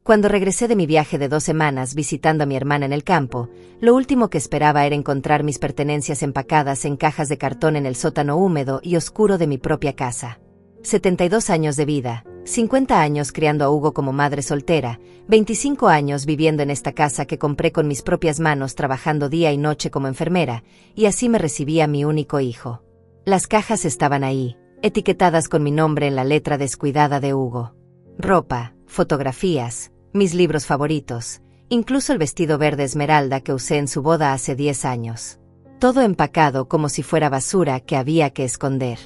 Cuando regresé de mi viaje de 2 semanas visitando a mi hermana en el campo, lo último que esperaba era encontrar mis pertenencias empacadas en cajas de cartón en el sótano húmedo y oscuro de mi propia casa. 72 años de vida, 50 años criando a Hugo como madre soltera, 25 años viviendo en esta casa que compré con mis propias manos trabajando día y noche como enfermera, y así me recibía mi único hijo. Las cajas estaban ahí, etiquetadas con mi nombre en la letra descuidada de Hugo. Ropa, fotografías, mis libros favoritos, incluso el vestido verde esmeralda que usé en su boda hace 10 años. Todo empacado como si fuera basura que había que esconder.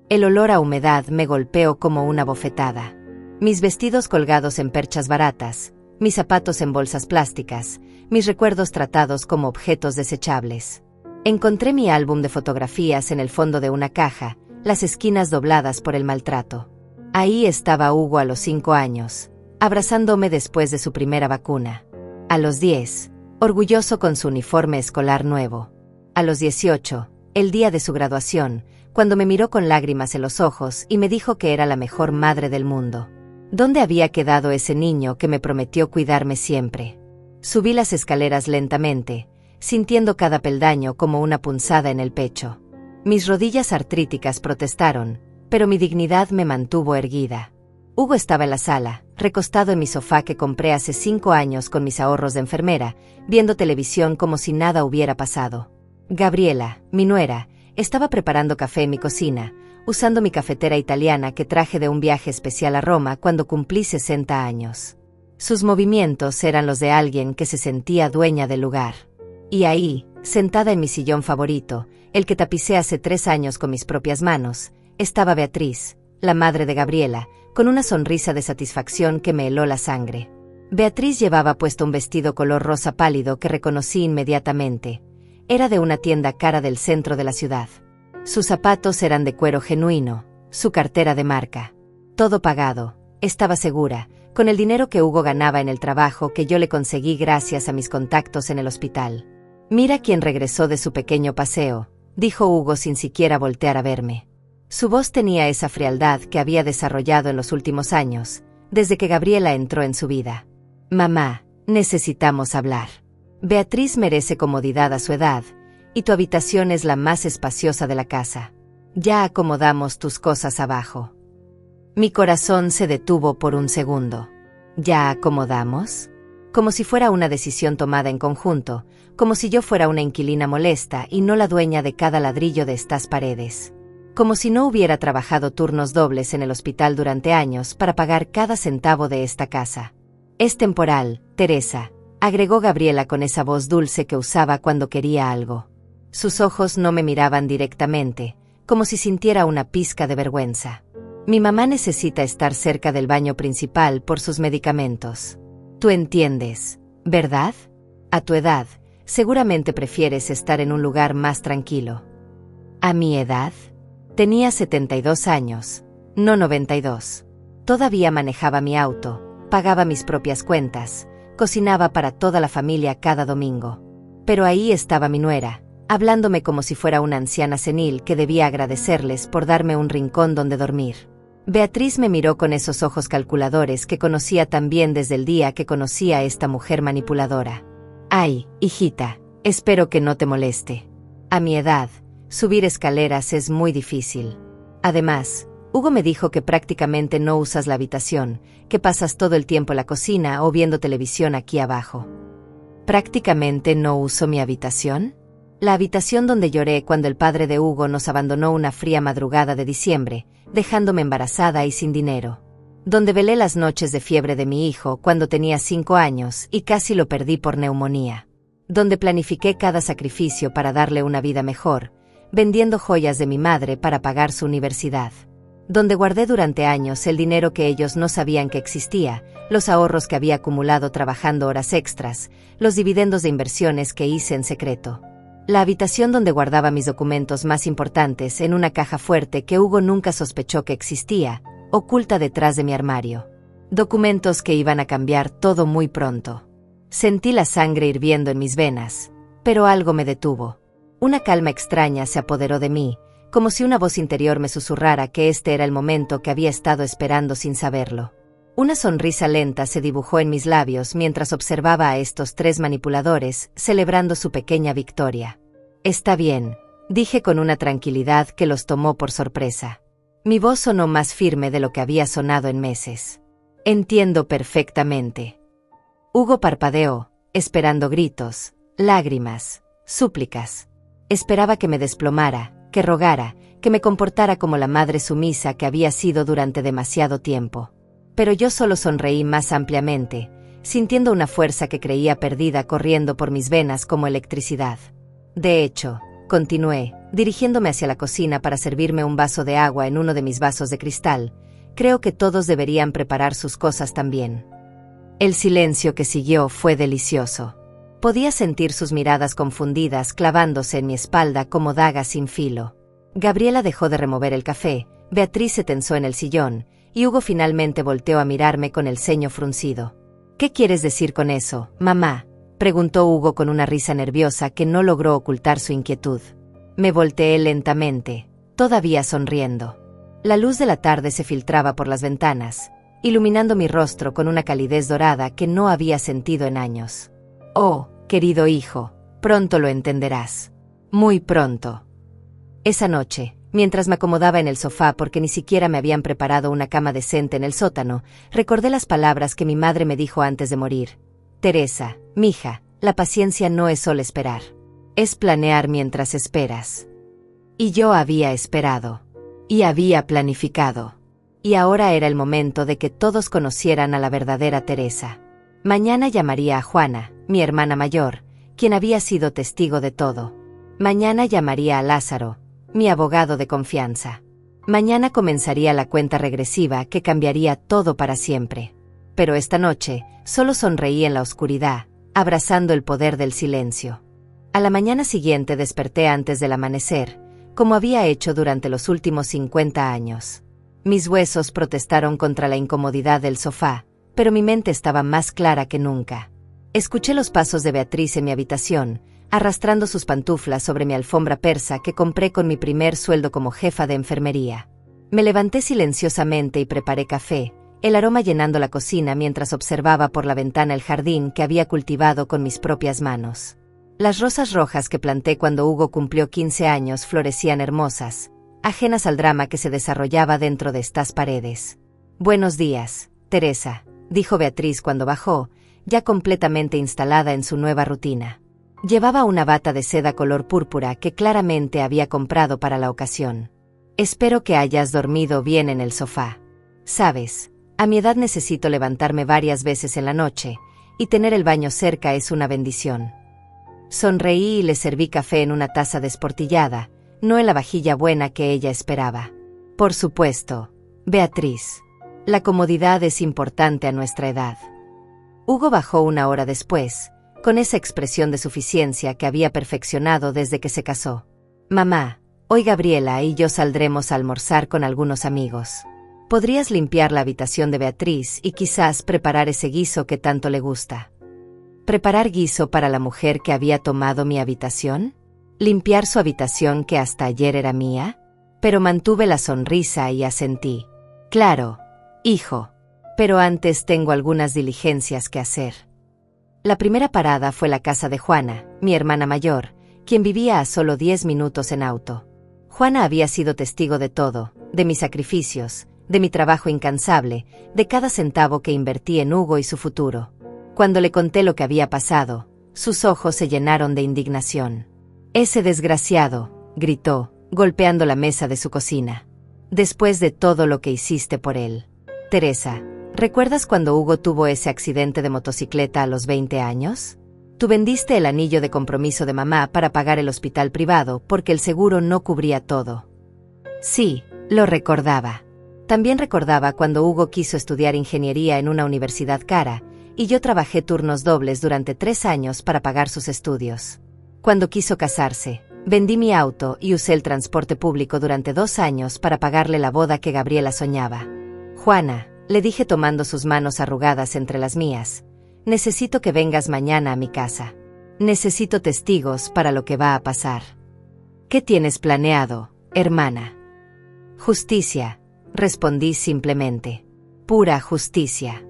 El olor a humedad me golpeó como una bofetada. Mis vestidos colgados en perchas baratas, mis zapatos en bolsas plásticas, mis recuerdos tratados como objetos desechables. Encontré mi álbum de fotografías en el fondo de una caja, las esquinas dobladas por el maltrato. Ahí estaba Hugo a los 5 años, abrazándome después de su primera vacuna. A los 10, orgulloso con su uniforme escolar nuevo. A los 18, el día de su graduación, cuando me miró con lágrimas en los ojos y me dijo que era la mejor madre del mundo. ¿Dónde había quedado ese niño que me prometió cuidarme siempre? Subí las escaleras lentamente, sintiendo cada peldaño como una punzada en el pecho. Mis rodillas artríticas protestaron, pero mi dignidad me mantuvo erguida. Hugo estaba en la sala, recostado en mi sofá que compré hace 5 años con mis ahorros de enfermera, viendo televisión como si nada hubiera pasado. Gabriela, mi nuera, estaba preparando café en mi cocina, usando mi cafetera italiana que traje de un viaje especial a Roma cuando cumplí 60 años. Sus movimientos eran los de alguien que se sentía dueña del lugar. Y ahí, sentada en mi sillón favorito, el que tapicé hace 3 años con mis propias manos, estaba Beatriz, la madre de Gabriela, con una sonrisa de satisfacción que me heló la sangre. Beatriz llevaba puesto un vestido color rosa pálido que reconocí inmediatamente. Era de una tienda cara del centro de la ciudad. Sus zapatos eran de cuero genuino, su cartera de marca. Todo pagado, estaba segura, con el dinero que Hugo ganaba en el trabajo que yo le conseguí gracias a mis contactos en el hospital. «Mira quién regresó de su pequeño paseo», dijo Hugo sin siquiera voltear a verme. Su voz tenía esa frialdad que había desarrollado en los últimos años, desde que Gabriela entró en su vida. «Mamá, necesitamos hablar. Beatriz merece comodidad a su edad, y tu habitación es la más espaciosa de la casa. Ya acomodamos tus cosas abajo». Mi corazón se detuvo por un segundo. ¿Ya acomodamos? Como si fuera una decisión tomada en conjunto, como si yo fuera una inquilina molesta y no la dueña de cada ladrillo de estas paredes. Como si no hubiera trabajado turnos dobles en el hospital durante años para pagar cada centavo de esta casa. «Es temporal, Teresa», agregó Gabriela con esa voz dulce que usaba cuando quería algo. Sus ojos no me miraban directamente, como si sintiera una pizca de vergüenza. «Mi mamá necesita estar cerca del baño principal por sus medicamentos. Tú entiendes, ¿verdad? A tu edad, seguramente prefieres estar en un lugar más tranquilo». ¿A mi edad? Tenía 72 años, no 92. Todavía manejaba mi auto, pagaba mis propias cuentas, cocinaba para toda la familia cada domingo. Pero ahí estaba mi nuera, hablándome como si fuera una anciana senil que debía agradecerles por darme un rincón donde dormir. Beatriz me miró con esos ojos calculadores que conocía tan bien desde el día que conocí a esta mujer manipuladora. «Ay, hijita, espero que no te moleste. A mi edad, subir escaleras es muy difícil. Además, Hugo me dijo que prácticamente no usas la habitación, que pasas todo el tiempo en la cocina o viendo televisión aquí abajo». ¿Prácticamente no uso mi habitación? La habitación donde lloré cuando el padre de Hugo nos abandonó una fría madrugada de diciembre, dejándome embarazada y sin dinero. Donde velé las noches de fiebre de mi hijo cuando tenía 5 años y casi lo perdí por neumonía. Donde planifiqué cada sacrificio para darle una vida mejor, vendiendo joyas de mi madre para pagar su universidad. Donde guardé durante años el dinero que ellos no sabían que existía, los ahorros que había acumulado trabajando horas extras, los dividendos de inversiones que hice en secreto. La habitación donde guardaba mis documentos más importantes en una caja fuerte que Hugo nunca sospechó que existía, oculta detrás de mi armario. Documentos que iban a cambiar todo muy pronto. Sentí la sangre hirviendo en mis venas, pero algo me detuvo. Una calma extraña se apoderó de mí, como si una voz interior me susurrara que este era el momento que había estado esperando sin saberlo. Una sonrisa lenta se dibujó en mis labios mientras observaba a estos 3 manipuladores celebrando su pequeña victoria. Está bien, dije con una tranquilidad que los tomó por sorpresa. Mi voz sonó más firme de lo que había sonado en meses. Entiendo perfectamente. Hugo parpadeó, esperando gritos, lágrimas, súplicas. Esperaba que me desplomara, que rogara, que me comportara como la madre sumisa que había sido durante demasiado tiempo. Pero yo solo sonreí más ampliamente, sintiendo una fuerza que creía perdida corriendo por mis venas como electricidad. De hecho, continué, dirigiéndome hacia la cocina para servirme un vaso de agua en uno de mis vasos de cristal, creo que todos deberían preparar sus cosas también. El silencio que siguió fue delicioso. Podía sentir sus miradas confundidas clavándose en mi espalda como dagas sin filo. Gabriela dejó de remover el café, Beatriz se tensó en el sillón, y Hugo finalmente volteó a mirarme con el ceño fruncido. ¿Qué quieres decir con eso, mamá?, preguntó Hugo con una risa nerviosa que no logró ocultar su inquietud. Me volteé lentamente, todavía sonriendo. La luz de la tarde se filtraba por las ventanas, iluminando mi rostro con una calidez dorada que no había sentido en años. Oh, querido hijo, pronto lo entenderás. Muy pronto. Esa noche, mientras me acomodaba en el sofá porque ni siquiera me habían preparado una cama decente en el sótano, recordé las palabras que mi madre me dijo antes de morir. Teresa, mija, la paciencia no es solo esperar. Es planear mientras esperas. Y yo había esperado. Y había planificado. Y ahora era el momento de que todos conocieran a la verdadera Teresa. Mañana llamaría a Juana, mi hermana mayor, quien había sido testigo de todo. Mañana llamaría a Lázaro, mi abogado de confianza. Mañana comenzaría la cuenta regresiva que cambiaría todo para siempre. Pero esta noche, solo sonreí en la oscuridad, abrazando el poder del silencio. A la mañana siguiente desperté antes del amanecer, como había hecho durante los últimos 50 años. Mis huesos protestaron contra la incomodidad del sofá, pero mi mente estaba más clara que nunca. Escuché los pasos de Beatriz en mi habitación, arrastrando sus pantuflas sobre mi alfombra persa que compré con mi primer sueldo como jefa de enfermería. Me levanté silenciosamente y preparé café, el aroma llenando la cocina mientras observaba por la ventana el jardín que había cultivado con mis propias manos. Las rosas rojas que planté cuando Hugo cumplió 15 años florecían hermosas, ajenas al drama que se desarrollaba dentro de estas paredes. Buenos días, Teresa, dijo Beatriz cuando bajó, ya completamente instalada en su nueva rutina. Llevaba una bata de seda color púrpura que claramente había comprado para la ocasión. Espero que hayas dormido bien en el sofá. Sabes, a mi edad necesito levantarme varias veces en la noche, y tener el baño cerca es una bendición. Sonreí y le serví café en una taza desportillada, no en la vajilla buena que ella esperaba. Por supuesto, Beatriz. La comodidad es importante a nuestra edad. Hugo bajó una hora después, con esa expresión de suficiencia que había perfeccionado desde que se casó. Mamá, hoy Gabriela y yo saldremos a almorzar con algunos amigos. ¿Podrías limpiar la habitación de Beatriz y quizás preparar ese guiso que tanto le gusta? ¿Preparar guiso para la mujer que había tomado mi habitación? ¿Limpiar su habitación que hasta ayer era mía? Pero mantuve la sonrisa y asentí. Claro, hijo. Pero antes tengo algunas diligencias que hacer. La primera parada fue la casa de Juana, mi hermana mayor, quien vivía a solo 10 minutos en auto. Juana había sido testigo de todo, de mis sacrificios, de mi trabajo incansable, de cada centavo que invertí en Hugo y su futuro. Cuando le conté lo que había pasado, sus ojos se llenaron de indignación. «Ese desgraciado», gritó, golpeando la mesa de su cocina. «Después de todo lo que hiciste por él. Teresa, ¿recuerdas cuando Hugo tuvo ese accidente de motocicleta a los 20 años? Tú vendiste el anillo de compromiso de mamá para pagar el hospital privado porque el seguro no cubría todo». Sí, lo recordaba. También recordaba cuando Hugo quiso estudiar ingeniería en una universidad cara, y yo trabajé turnos dobles durante 3 años para pagar sus estudios. Cuando quiso casarse, vendí mi auto y usé el transporte público durante 2 años para pagarle la boda que Gabriela soñaba. Juana, le dije tomando sus manos arrugadas entre las mías, necesito que vengas mañana a mi casa. Necesito testigos para lo que va a pasar. ¿Qué tienes planeado, hermana? Justicia, respondí simplemente. Pura justicia.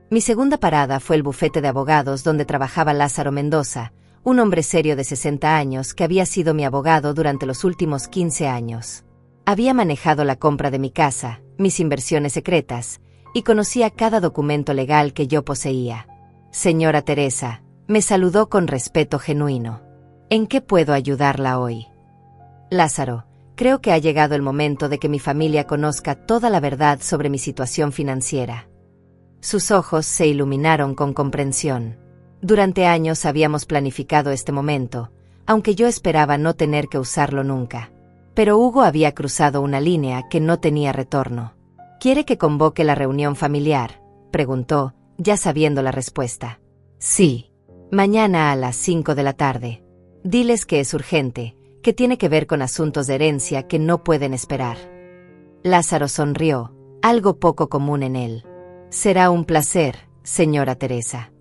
Mi segunda parada fue el bufete de abogados donde trabajaba Lázaro Mendoza, un hombre serio de 60 años que había sido mi abogado durante los últimos 15 años. Había manejado la compra de mi casa, mis inversiones secretas, y conocía cada documento legal que yo poseía. Señora Teresa, me saludó con respeto genuino. ¿En qué puedo ayudarla hoy? Lázaro, creo que ha llegado el momento de que mi familia conozca toda la verdad sobre mi situación financiera. Sus ojos se iluminaron con comprensión. Durante años habíamos planificado este momento, aunque yo esperaba no tener que usarlo nunca. Pero Hugo había cruzado una línea que no tenía retorno. ¿Quiere que convoque la reunión familiar?, preguntó, ya sabiendo la respuesta. Sí. Mañana a las 5 de la tarde. Diles que es urgente, que tiene que ver con asuntos de herencia que no pueden esperar. Lázaro sonrió, algo poco común en él. Será un placer, señora Teresa.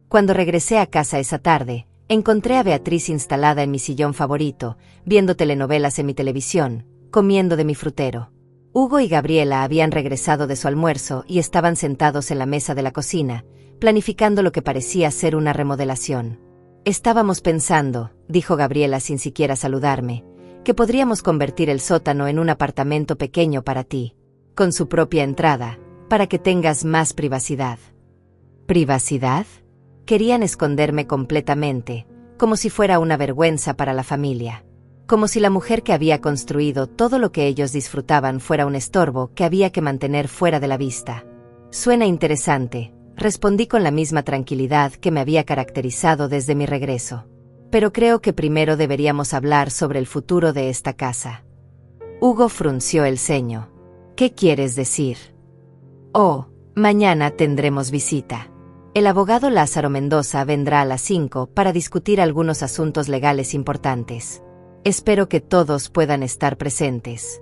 Cuando regresé a casa esa tarde, encontré a Beatriz instalada en mi sillón favorito, viendo telenovelas en mi televisión, comiendo de mi frutero. Hugo y Gabriela habían regresado de su almuerzo y estaban sentados en la mesa de la cocina, planificando lo que parecía ser una remodelación. Estábamos pensando, dijo Gabriela sin siquiera saludarme, que podríamos convertir el sótano en un apartamento pequeño para ti, con su propia entrada, para que tengas más privacidad. ¿Privacidad? Querían esconderme completamente, como si fuera una vergüenza para la familia. Como si la mujer que había construido todo lo que ellos disfrutaban fuera un estorbo que había que mantener fuera de la vista. Suena interesante, respondí con la misma tranquilidad que me había caracterizado desde mi regreso. Pero creo que primero deberíamos hablar sobre el futuro de esta casa. Hugo frunció el ceño. ¿Qué quieres decir? Oh, mañana tendremos visita. El abogado Lázaro Mendoza vendrá a las 5 para discutir algunos asuntos legales importantes. Espero que todos puedan estar presentes.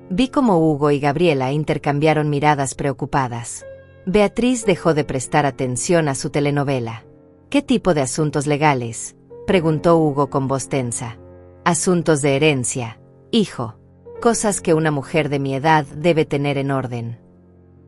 Vi cómo Hugo y Gabriela intercambiaron miradas preocupadas. Beatriz dejó de prestar atención a su telenovela. ¿Qué tipo de asuntos legales?, preguntó Hugo con voz tensa. Asuntos de herencia, hijo. Cosas que una mujer de mi edad debe tener en orden.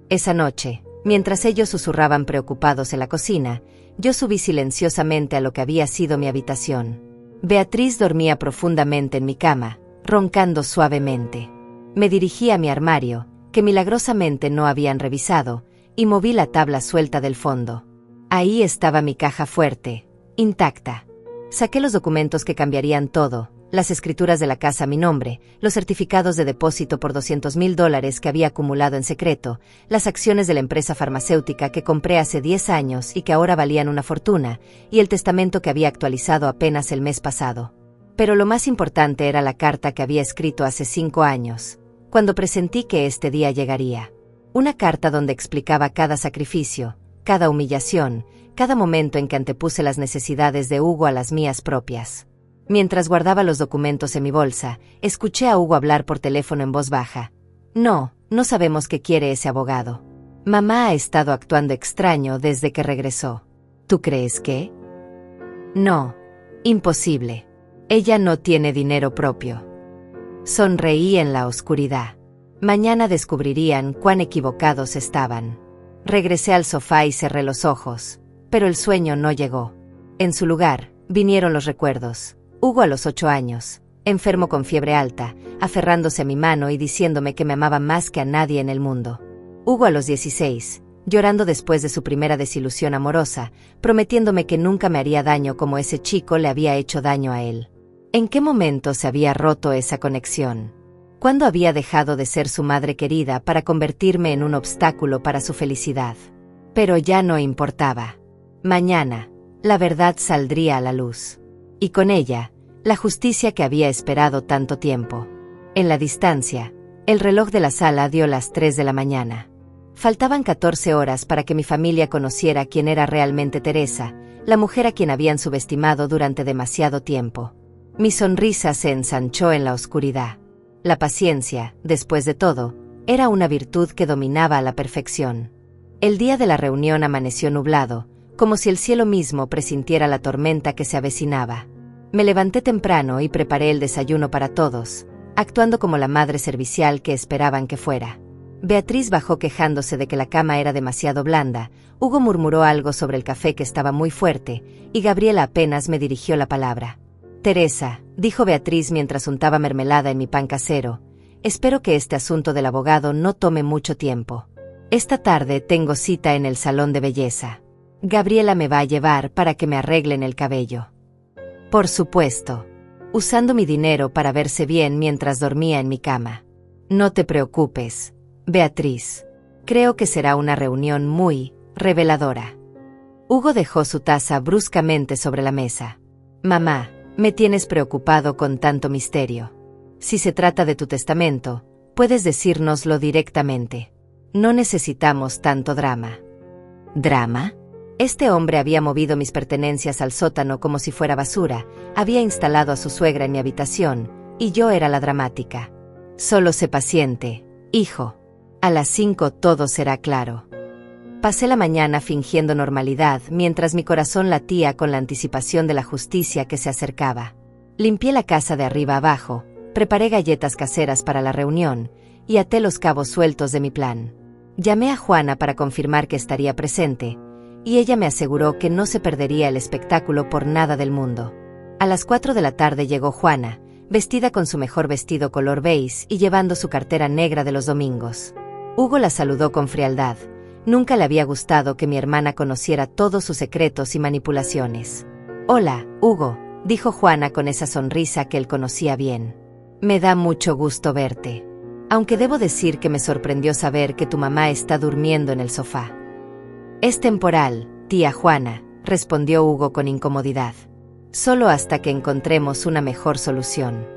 Esa noche, mientras ellos susurraban preocupados en la cocina, yo subí silenciosamente a lo que había sido mi habitación. Beatriz dormía profundamente en mi cama, roncando suavemente. Me dirigí a mi armario, que milagrosamente no habían revisado, y moví la tabla suelta del fondo. Ahí estaba mi caja fuerte, intacta. Saqué los documentos que cambiarían todo, las escrituras de la casa a mi nombre, los certificados de depósito por $200,000 que había acumulado en secreto, las acciones de la empresa farmacéutica que compré hace 10 años y que ahora valían una fortuna, y el testamento que había actualizado apenas el mes pasado. Pero lo más importante era la carta que había escrito hace 5 años, cuando presentí que este día llegaría. Una carta donde explicaba cada sacrificio, cada humillación, cada momento en que antepuse las necesidades de Hugo a las mías propias. Mientras guardaba los documentos en mi bolsa, escuché a Hugo hablar por teléfono en voz baja. No sabemos qué quiere ese abogado. Mamá ha estado actuando extraño desde que regresó. ¿Tú crees que? No, imposible. Ella no tiene dinero propio. Sonreí en la oscuridad. Mañana descubrirían cuán equivocados estaban. Regresé al sofá y cerré los ojos, pero el sueño no llegó. En su lugar, vinieron los recuerdos. Hugo a los 8 años, enfermo con fiebre alta, aferrándose a mi mano y diciéndome que me amaba más que a nadie en el mundo. Hugo a los 16, llorando después de su primera desilusión amorosa, prometiéndome que nunca me haría daño como ese chico le había hecho daño a él. ¿En qué momento se había roto esa conexión? ¿Cuándo había dejado de ser su madre querida para convertirme en un obstáculo para su felicidad? Pero ya no importaba. Mañana, la verdad saldría a la luz. Y con ella, la justicia que había esperado tanto tiempo. En la distancia, el reloj de la sala dio las 3 de la mañana. Faltaban 14 horas para que mi familia conociera quién era realmente Teresa, la mujer a quien habían subestimado durante demasiado tiempo. Mi sonrisa se ensanchó en la oscuridad. La paciencia, después de todo, era una virtud que dominaba a la perfección. El día de la reunión amaneció nublado, como si el cielo mismo presintiera la tormenta que se avecinaba. Me levanté temprano y preparé el desayuno para todos, actuando como la madre servicial que esperaban que fuera. Beatriz bajó quejándose de que la cama era demasiado blanda, Hugo murmuró algo sobre el café que estaba muy fuerte, y Gabriela apenas me dirigió la palabra. Teresa, dijo Beatriz mientras untaba mermelada en mi pan casero, espero que este asunto del abogado no tome mucho tiempo. Esta tarde tengo cita en el salón de belleza. Gabriela me va a llevar para que me arreglen el cabello. Por supuesto. Usando mi dinero para verse bien mientras dormía en mi cama. No te preocupes, Beatriz. Creo que será una reunión muy reveladora. Hugo dejó su taza bruscamente sobre la mesa. Mamá, me tienes preocupado con tanto misterio. Si se trata de tu testamento, puedes decírnoslo directamente. No necesitamos tanto drama. ¿Drama? Este hombre había movido mis pertenencias al sótano como si fuera basura, había instalado a su suegra en mi habitación, y yo era la dramática. Solo sé paciente, hijo. A las 5 todo será claro. Pasé la mañana fingiendo normalidad mientras mi corazón latía con la anticipación de la justicia que se acercaba. Limpié la casa de arriba abajo, preparé galletas caseras para la reunión, y até los cabos sueltos de mi plan. Llamé a Juana para confirmar que estaría presente, y ella me aseguró que no se perdería el espectáculo por nada del mundo. A las 4 de la tarde llegó Juana, vestida con su mejor vestido color beige y llevando su cartera negra de los domingos. Hugo la saludó con frialdad. Nunca le había gustado que mi hermana conociera todos sus secretos y manipulaciones. Hola, Hugo, dijo Juana con esa sonrisa que él conocía bien. Me da mucho gusto verte. Aunque debo decir que me sorprendió saber que tu mamá está durmiendo en el sofá. Es temporal, tía Juana, respondió Hugo con incomodidad. Solo hasta que encontremos una mejor solución.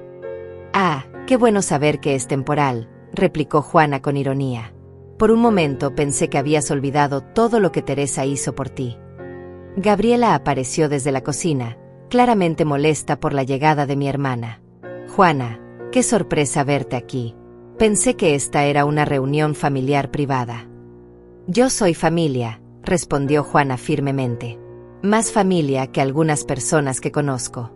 Ah, qué bueno saber que es temporal, replicó Juana con ironía. Por un momento pensé que habías olvidado todo lo que Teresa hizo por ti. Gabriela apareció desde la cocina, claramente molesta por la llegada de mi hermana. Juana, qué sorpresa verte aquí. Pensé que esta era una reunión familiar privada. Yo soy familia, respondió Juana firmemente. Más familia que algunas personas que conozco.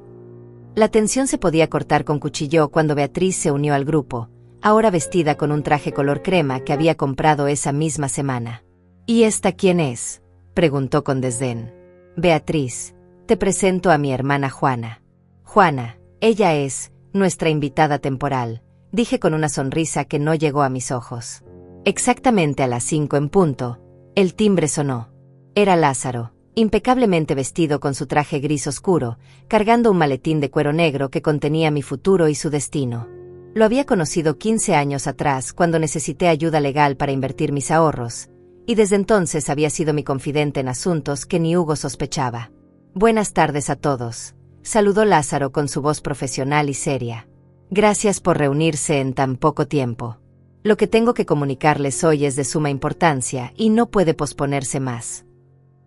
La tensión se podía cortar con cuchillo cuando Beatriz se unió al grupo, ahora vestida con un traje color crema que había comprado esa misma semana. ¿Y esta quién es?, preguntó con desdén. Beatriz, te presento a mi hermana Juana. Juana, ella es nuestra invitada temporal, dije con una sonrisa que no llegó a mis ojos. Exactamente a las 5 en punto, el timbre sonó. Era Lázaro, impecablemente vestido con su traje gris oscuro, cargando un maletín de cuero negro que contenía mi futuro y su destino. Lo había conocido 15 años atrás cuando necesité ayuda legal para invertir mis ahorros, y desde entonces había sido mi confidente en asuntos que ni Hugo sospechaba. Buenas tardes a todos, saludó Lázaro con su voz profesional y seria. Gracias por reunirse en tan poco tiempo. Lo que tengo que comunicarles hoy es de suma importancia y no puede posponerse más.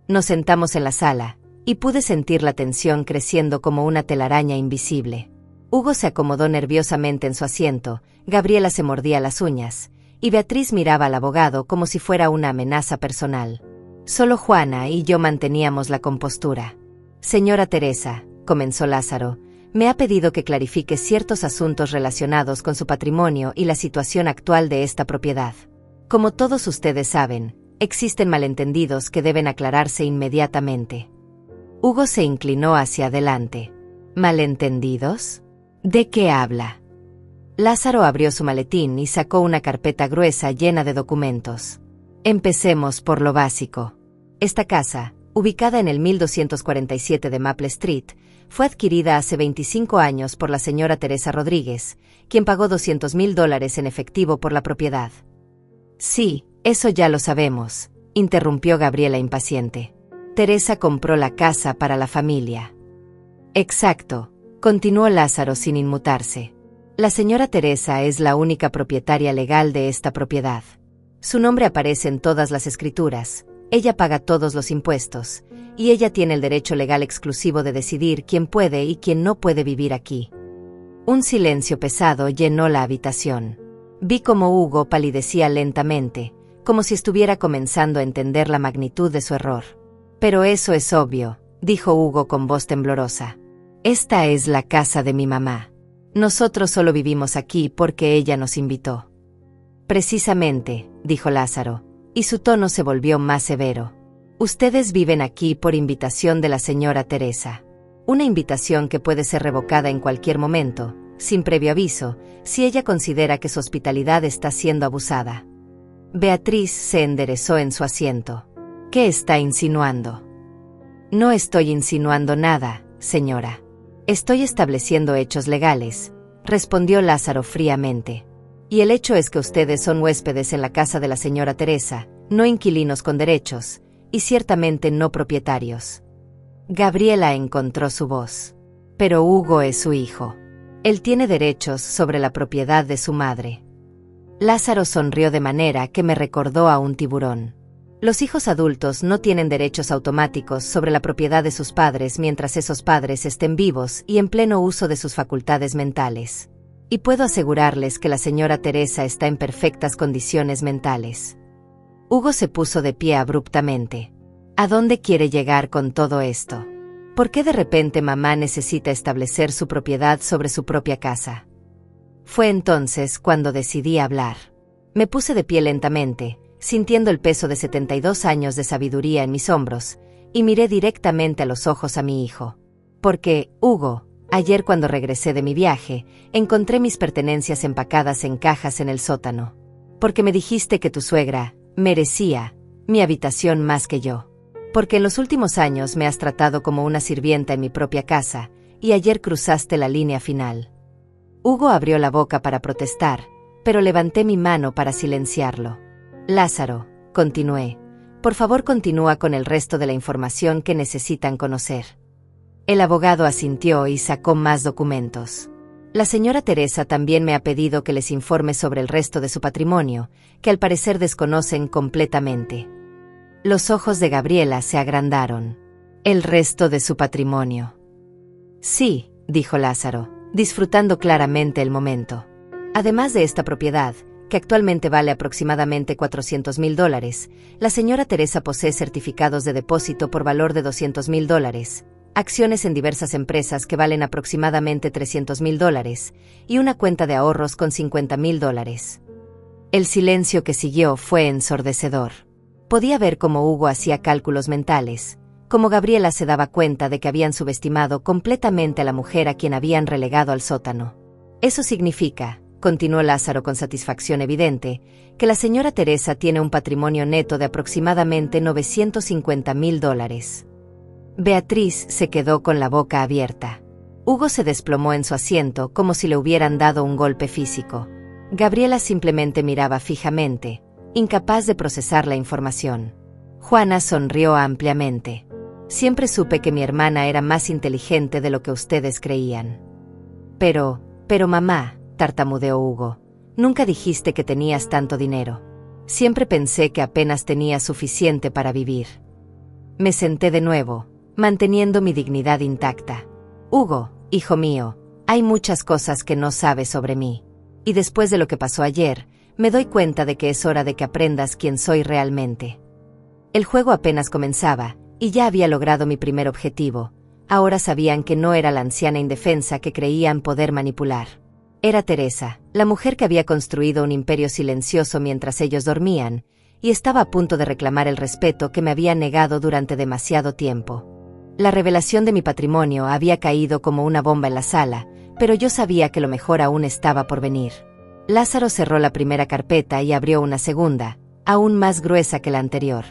Nos sentamos en la sala, y pude sentir la tensión creciendo como una telaraña invisible. Hugo se acomodó nerviosamente en su asiento, Gabriela se mordía las uñas, y Beatriz miraba al abogado como si fuera una amenaza personal. Solo Juana y yo manteníamos la compostura. Señora Teresa, comenzó Lázaro, me ha pedido que clarifique ciertos asuntos relacionados con su patrimonio y la situación actual de esta propiedad. Como todos ustedes saben, existen malentendidos que deben aclararse inmediatamente. Hugo se inclinó hacia adelante. ¿Malentendidos? ¿De qué habla? Lázaro abrió su maletín y sacó una carpeta gruesa llena de documentos. Empecemos por lo básico. Esta casa, ubicada en el 1247 de Maple Street, fue adquirida hace 25 años por la señora Teresa Rodríguez, quien pagó $200,000 en efectivo por la propiedad. Sí, eso ya lo sabemos, interrumpió Gabriela impaciente. Teresa compró la casa para la familia. Exacto, continuó Lázaro sin inmutarse. La señora Teresa es la única propietaria legal de esta propiedad. Su nombre aparece en todas las escrituras, ella paga todos los impuestos, y ella tiene el derecho legal exclusivo de decidir quién puede y quién no puede vivir aquí. Un silencio pesado llenó la habitación. Vi cómo Hugo palidecía lentamente, como si estuviera comenzando a entender la magnitud de su error. Pero eso es obvio, dijo Hugo con voz temblorosa. Esta es la casa de mi mamá. Nosotros solo vivimos aquí porque ella nos invitó. Precisamente, dijo Lázaro, y su tono se volvió más severo. Ustedes viven aquí por invitación de la señora Teresa. Una invitación que puede ser revocada en cualquier momento, sin previo aviso, si ella considera que su hospitalidad está siendo abusada. Beatriz se enderezó en su asiento. ¿Qué está insinuando? No estoy insinuando nada, señora. Estoy estableciendo hechos legales, respondió Lázaro fríamente. Y el hecho es que ustedes son huéspedes en la casa de la señora Teresa, no inquilinos con derechos, y ciertamente no propietarios. Gabriela encontró su voz. Pero Hugo es su hijo. Él tiene derechos sobre la propiedad de su madre. Lázaro sonrió de manera que me recordó a un tiburón. Los hijos adultos no tienen derechos automáticos sobre la propiedad de sus padres mientras esos padres estén vivos y en pleno uso de sus facultades mentales. Y puedo asegurarles que la señora Teresa está en perfectas condiciones mentales. Hugo se puso de pie abruptamente. ¿A dónde quiere llegar con todo esto? ¿Por qué de repente mamá necesita establecer su propiedad sobre su propia casa? Fue entonces cuando decidí hablar. Me puse de pie lentamente, sintiendo el peso de 72 años de sabiduría en mis hombros, y miré directamente a los ojos a mi hijo. Porque, Hugo, ayer cuando regresé de mi viaje, encontré mis pertenencias empacadas en cajas en el sótano. Porque me dijiste que tu suegra merecía mi habitación más que yo. Porque en los últimos años me has tratado como una sirvienta en mi propia casa, y ayer cruzaste la línea final. Hugo abrió la boca para protestar, pero levanté mi mano para silenciarlo. Lázaro, continué, por favor continúa con el resto de la información que necesitan conocer. El abogado asintió y sacó más documentos. La señora Teresa también me ha pedido que les informe sobre el resto de su patrimonio, que al parecer desconocen completamente. Los ojos de Gabriela se agrandaron. ¿El resto de su patrimonio? Sí, dijo Lázaro, disfrutando claramente el momento. Además de esta propiedad, que actualmente vale aproximadamente $400,000, la señora Teresa posee certificados de depósito por valor de $200,000, acciones en diversas empresas que valen aproximadamente $300,000, y una cuenta de ahorros con $50,000. El silencio que siguió fue ensordecedor. Podía ver cómo Hugo hacía cálculos mentales, cómo Gabriela se daba cuenta de que habían subestimado completamente a la mujer a quien habían relegado al sótano. Eso significa, continuó Lázaro con satisfacción evidente, que la señora Teresa tiene un patrimonio neto de aproximadamente $950,000. Beatriz se quedó con la boca abierta. Hugo se desplomó en su asiento como si le hubieran dado un golpe físico. Gabriela simplemente miraba fijamente, incapaz de procesar la información. Juana sonrió ampliamente. Siempre supe que mi hermana era más inteligente de lo que ustedes creían. Pero mamá, tartamudeó Hugo, nunca dijiste que tenías tanto dinero. Siempre pensé que apenas tenía suficiente para vivir. Me senté de nuevo, manteniendo mi dignidad intacta. Hugo, hijo mío, hay muchas cosas que no sabes sobre mí. Y después de lo que pasó ayer, me doy cuenta de que es hora de que aprendas quién soy realmente. El juego apenas comenzaba, y ya había logrado mi primer objetivo. Ahora sabían que no era la anciana indefensa que creían poder manipular. Era Teresa, la mujer que había construido un imperio silencioso mientras ellos dormían, y estaba a punto de reclamar el respeto que me había negado durante demasiado tiempo. La revelación de mi patrimonio había caído como una bomba en la sala, pero yo sabía que lo mejor aún estaba por venir. Lázaro cerró la primera carpeta y abrió una segunda, aún más gruesa que la anterior.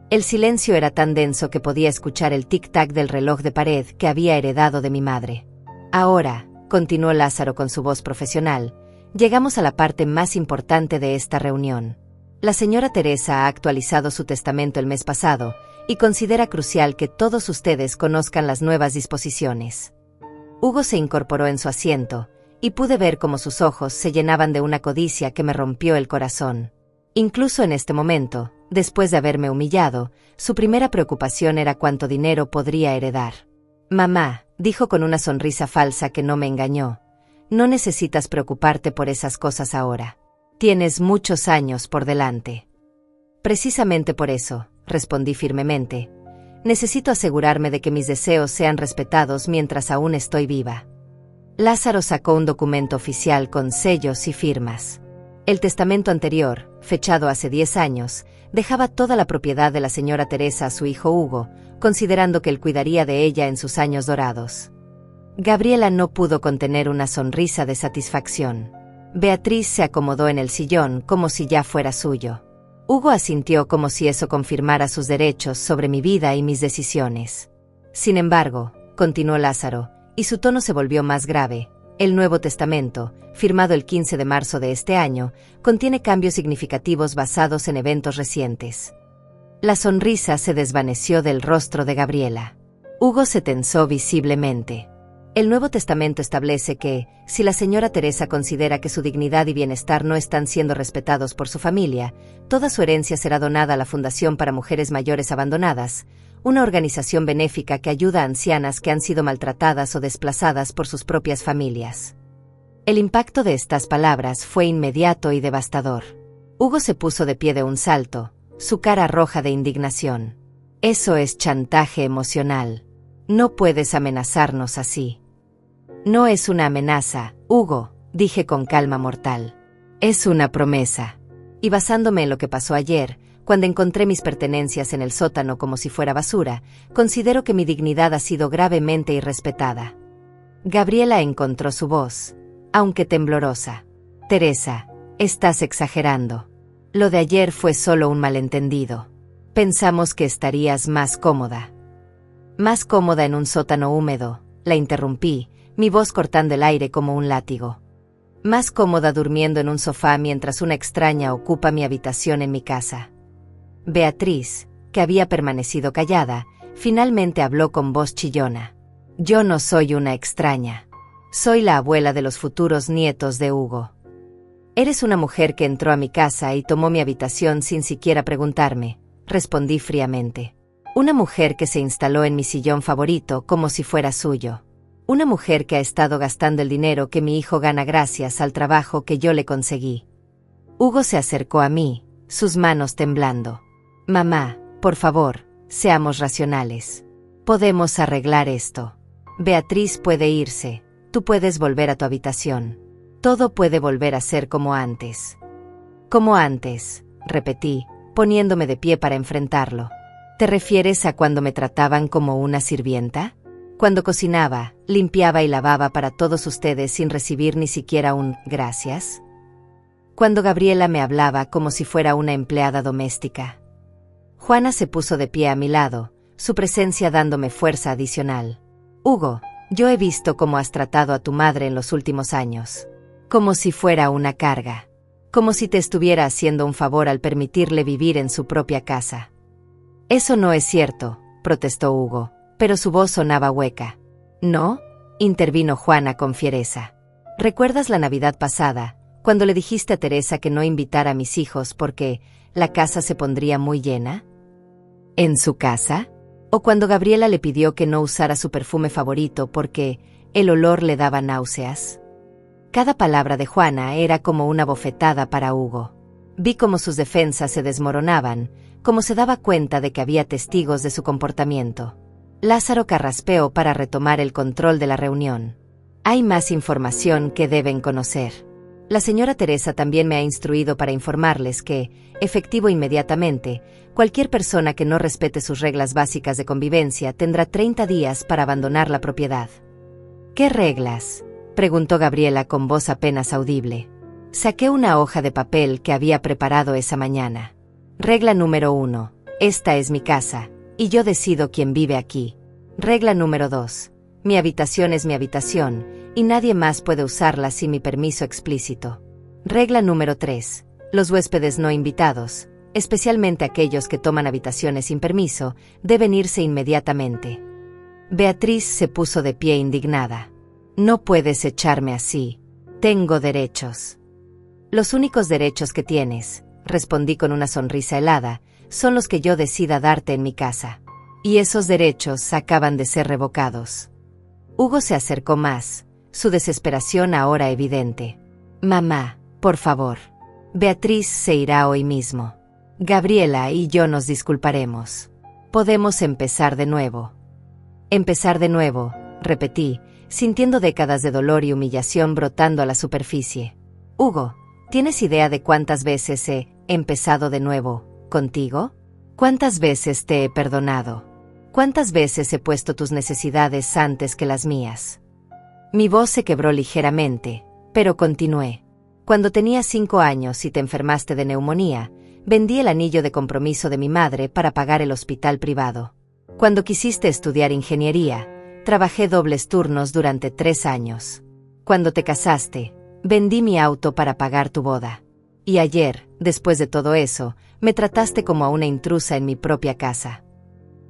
El silencio era tan denso que podía escuchar el tic-tac del reloj de pared que había heredado de mi madre. Ahora, continuó Lázaro con su voz profesional, llegamos a la parte más importante de esta reunión. La señora Teresa ha actualizado su testamento el mes pasado, y considera crucial que todos ustedes conozcan las nuevas disposiciones. Hugo se incorporó en su asiento, y pude ver cómo sus ojos se llenaban de una codicia que me rompió el corazón. Incluso en este momento, después de haberme humillado, su primera preocupación era cuánto dinero podría heredar. Mamá, dijo con una sonrisa falsa que no me engañó, no necesitas preocuparte por esas cosas ahora. Tienes muchos años por delante. Precisamente por eso, respondí firmemente, necesito asegurarme de que mis deseos sean respetados mientras aún estoy viva. Lázaro sacó un documento oficial con sellos y firmas. El testamento anterior, fechado hace 10 años, dejaba toda la propiedad de la señora Teresa a su hijo Hugo, considerando que él cuidaría de ella en sus años dorados. Gabriela no pudo contener una sonrisa de satisfacción. Beatriz se acomodó en el sillón como si ya fuera suyo. Hugo asintió como si eso confirmara sus derechos sobre mi vida y mis decisiones. Sin embargo, continuó Lázaro, y su tono se volvió más grave, el Nuevo Testamento, firmado el 15 de marzo de este año, contiene cambios significativos basados en eventos recientes. La sonrisa se desvaneció del rostro de Gabriela. Hugo se tensó visiblemente. El Nuevo Testamento establece que, si la señora Teresa considera que su dignidad y bienestar no están siendo respetados por su familia, toda su herencia será donada a la Fundación para Mujeres Mayores Abandonadas, una organización benéfica que ayuda a ancianas que han sido maltratadas o desplazadas por sus propias familias. El impacto de estas palabras fue inmediato y devastador. Hugo se puso de pie de un salto, su cara roja de indignación. Eso es chantaje emocional. No puedes amenazarnos así. No es una amenaza, Hugo, dije con calma mortal. Es una promesa. Y basándome en lo que pasó ayer, cuando encontré mis pertenencias en el sótano como si fuera basura, considero que mi dignidad ha sido gravemente irrespetada. Gabriela encontró su voz, aunque temblorosa. Teresa, estás exagerando. Lo de ayer fue solo un malentendido. Pensamos que estarías más cómoda. Más cómoda en un sótano húmedo, la interrumpí, mi voz cortando el aire como un látigo. Más cómoda durmiendo en un sofá mientras una extraña ocupa mi habitación en mi casa. Beatriz, que había permanecido callada, finalmente habló con voz chillona. Yo no soy una extraña. Soy la abuela de los futuros nietos de Hugo. Eres una mujer que entró a mi casa y tomó mi habitación sin siquiera preguntarme, respondí fríamente. Una mujer que se instaló en mi sillón favorito como si fuera suyo. Una mujer que ha estado gastando el dinero que mi hijo gana gracias al trabajo que yo le conseguí. Hugo se acercó a mí, sus manos temblando. Mamá, por favor, seamos racionales. Podemos arreglar esto. Beatriz puede irse, tú puedes volver a tu habitación. Todo puede volver a ser como antes. Como antes, repetí, poniéndome de pie para enfrentarlo. ¿Te refieres a cuando me trataban como una sirvienta? Cuando cocinaba, limpiaba y lavaba para todos ustedes sin recibir ni siquiera un gracias. Cuando Gabriela me hablaba como si fuera una empleada doméstica. Juana se puso de pie a mi lado, su presencia dándome fuerza adicional. Hugo, yo he visto cómo has tratado a tu madre en los últimos años. Como si fuera una carga. Como si te estuviera haciendo un favor al permitirle vivir en su propia casa. Eso no es cierto, protestó Hugo, pero su voz sonaba hueca. ¿No? Intervino Juana con fiereza. ¿Recuerdas la Navidad pasada, cuando le dijiste a Teresa que no invitara a mis hijos porque la casa se pondría muy llena? ¿En su casa? ¿O cuando Gabriela le pidió que no usara su perfume favorito porque el olor le daba náuseas? Cada palabra de Juana era como una bofetada para Hugo. Vi cómo sus defensas se desmoronaban, como se daba cuenta de que había testigos de su comportamiento. Lázaro carraspeó para retomar el control de la reunión. Hay más información que deben conocer. La señora Teresa también me ha instruido para informarles que, efectivo inmediatamente, cualquier persona que no respete sus reglas básicas de convivencia tendrá 30 días para abandonar la propiedad. ¿Qué reglas?, preguntó Gabriela con voz apenas audible. Saqué una hoja de papel que había preparado esa mañana. Regla número 1. Esta es mi casa, y yo decido quién vive aquí. Regla número 2. Mi habitación es mi habitación, y nadie más puede usarla sin mi permiso explícito. Regla número 3. Los huéspedes no invitados, especialmente aquellos que toman habitaciones sin permiso, deben irse inmediatamente. Beatriz se puso de pie indignada. No puedes echarme así. Tengo derechos. Los únicos derechos que tienes, respondí con una sonrisa helada, son los que yo decida darte en mi casa. Y esos derechos acaban de ser revocados. Hugo se acercó más, su desesperación ahora evidente. Mamá, por favor. Beatriz se irá hoy mismo. Gabriela y yo nos disculparemos. Podemos empezar de nuevo. Empezar de nuevo, repetí, sintiendo décadas de dolor y humillación brotando a la superficie. Hugo, ¿Tienes idea de cuántas veces he empezado de nuevo contigo? ¿Cuántas veces te he perdonado? ¿Cuántas veces he puesto tus necesidades antes que las mías? Mi voz se quebró ligeramente, pero continué. Cuando tenía 5 años y te enfermaste de neumonía, vendí el anillo de compromiso de mi madre para pagar el hospital privado. Cuando quisiste estudiar ingeniería, trabajé dobles turnos durante 3 años. Cuando te casaste, vendí mi auto para pagar tu boda. Y ayer, después de todo eso, me trataste como a una intrusa en mi propia casa.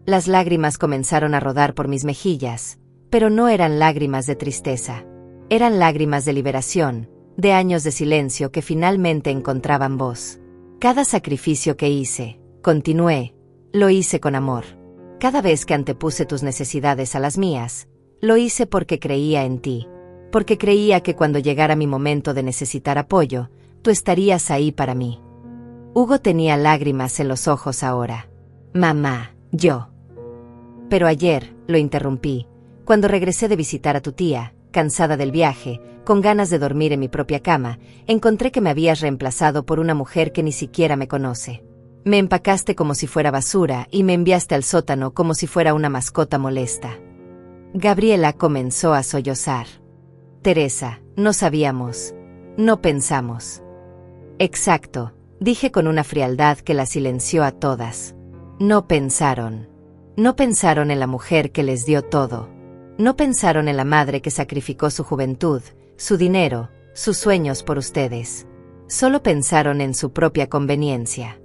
Las lágrimas comenzaron a rodar por mis mejillas, pero no eran lágrimas de tristeza. Eran lágrimas de liberación, de años de silencio que finalmente encontraban voz. Cada sacrificio que hice, continué, lo hice con amor. Cada vez que antepuse tus necesidades a las mías, lo hice porque creía en ti. Porque creía que cuando llegara mi momento de necesitar apoyo, tú estarías ahí para mí. Hugo tenía lágrimas en los ojos ahora. Mamá, yo. Pero ayer, lo interrumpí, cuando regresé de visitar a tu tía, cansada del viaje, con ganas de dormir en mi propia cama, encontré que me habías reemplazado por una mujer que ni siquiera me conoce. Me empacaste como si fuera basura y me enviaste al sótano como si fuera una mascota molesta. Gabriela comenzó a sollozar. Teresa, no sabíamos. No pensamos. Exacto, dije con una frialdad que la silenció a todas. No pensaron. No pensaron en la mujer que les dio todo. No pensaron en la madre que sacrificó su juventud, su dinero, sus sueños por ustedes. Solo pensaron en su propia conveniencia.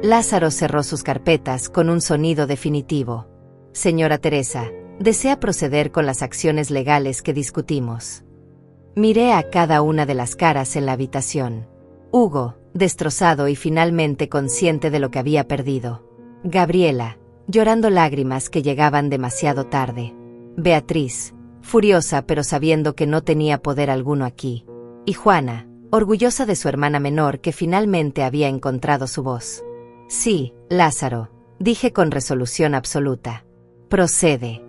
Lázaro cerró sus carpetas con un sonido definitivo. Señora Teresa, ¿desea proceder con las acciones legales que discutimos? Miré a cada una de las caras en la habitación. Hugo, destrozado y finalmente consciente de lo que había perdido. Gabriela, llorando lágrimas que llegaban demasiado tarde. Beatriz, furiosa pero sabiendo que no tenía poder alguno aquí. Y Juana, orgullosa de su hermana menor que finalmente había encontrado su voz. Sí, Lázaro, dije con resolución absoluta. Procede.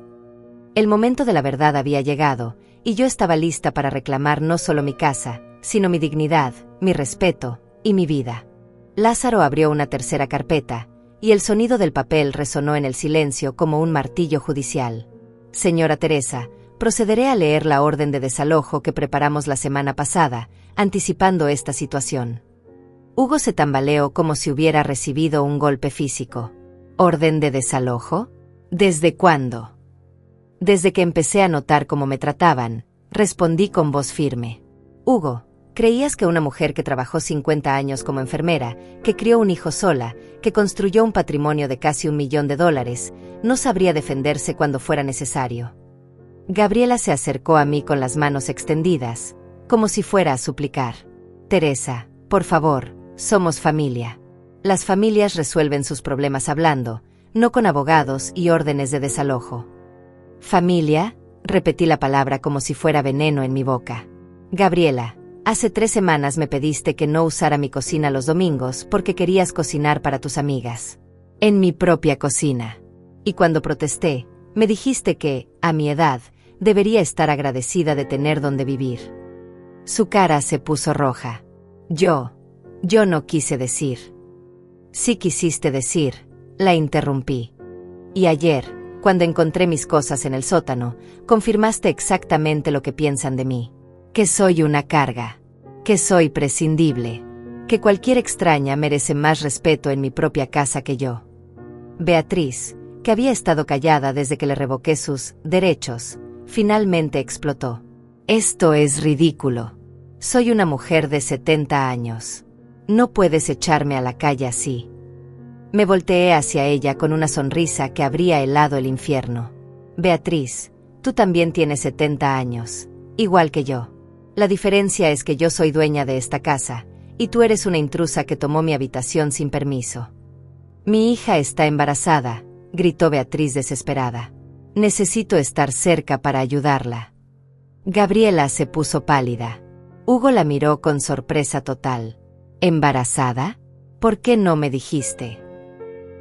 El momento de la verdad había llegado, y yo estaba lista para reclamar no solo mi casa, sino mi dignidad, mi respeto y mi vida. Lázaro abrió una tercera carpeta, y el sonido del papel resonó en el silencio como un martillo judicial. Señora Teresa, procederé a leer la orden de desalojo que preparamos la semana pasada, anticipando esta situación. Hugo se tambaleó como si hubiera recibido un golpe físico. ¿Orden de desalojo? ¿Desde cuándo? Desde que empecé a notar cómo me trataban, respondí con voz firme. Hugo, ¿creías que una mujer que trabajó 50 años como enfermera, que crió un hijo sola, que construyó un patrimonio de casi $1 millón, no sabría defenderse cuando fuera necesario? Gabriela se acercó a mí con las manos extendidas, como si fuera a suplicar. Teresa, por favor, somos familia. Las familias resuelven sus problemas hablando, no con abogados y órdenes de desalojo. ¿Familia? Repetí la palabra como si fuera veneno en mi boca. Gabriela, hace 3 semanas me pediste que no usara mi cocina los domingos porque querías cocinar para tus amigas. En mi propia cocina. Y cuando protesté, me dijiste que, a mi edad, debería estar agradecida de tener donde vivir. Su cara se puso roja. Yo no quise decir. Sí quisiste decir, la interrumpí. Y ayer, cuando encontré mis cosas en el sótano, confirmaste exactamente lo que piensan de mí. Que soy una carga. Que soy prescindible. Que cualquier extraña merece más respeto en mi propia casa que yo. Beatriz, que había estado callada desde que le revoqué sus derechos, finalmente explotó. Esto es ridículo. Soy una mujer de 70 años. No puedes echarme a la calle así. Me volteé hacia ella con una sonrisa que habría helado el infierno. Beatriz, tú también tienes 70 años, igual que yo. La diferencia es que yo soy dueña de esta casa, y tú eres una intrusa que tomó mi habitación sin permiso. Mi hija está embarazada, gritó Beatriz desesperada. Necesito estar cerca para ayudarla. Gabriela se puso pálida. Hugo la miró con sorpresa total. ¿Embarazada? ¿Por qué no me dijiste?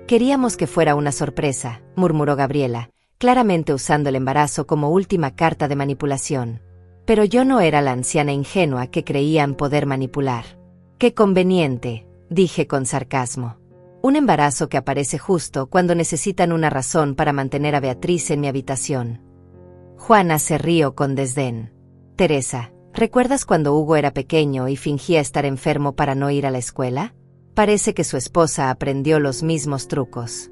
Queríamos que fuera una sorpresa, murmuró Gabriela, claramente usando el embarazo como última carta de manipulación. Pero yo no era la anciana ingenua que creían poder manipular. Qué conveniente, dije con sarcasmo. Un embarazo que aparece justo cuando necesitan una razón para mantener a Beatriz en mi habitación. Juana se rió con desdén. Teresa, ¿recuerdas cuando Hugo era pequeño y fingía estar enfermo para no ir a la escuela? Parece que su esposa aprendió los mismos trucos.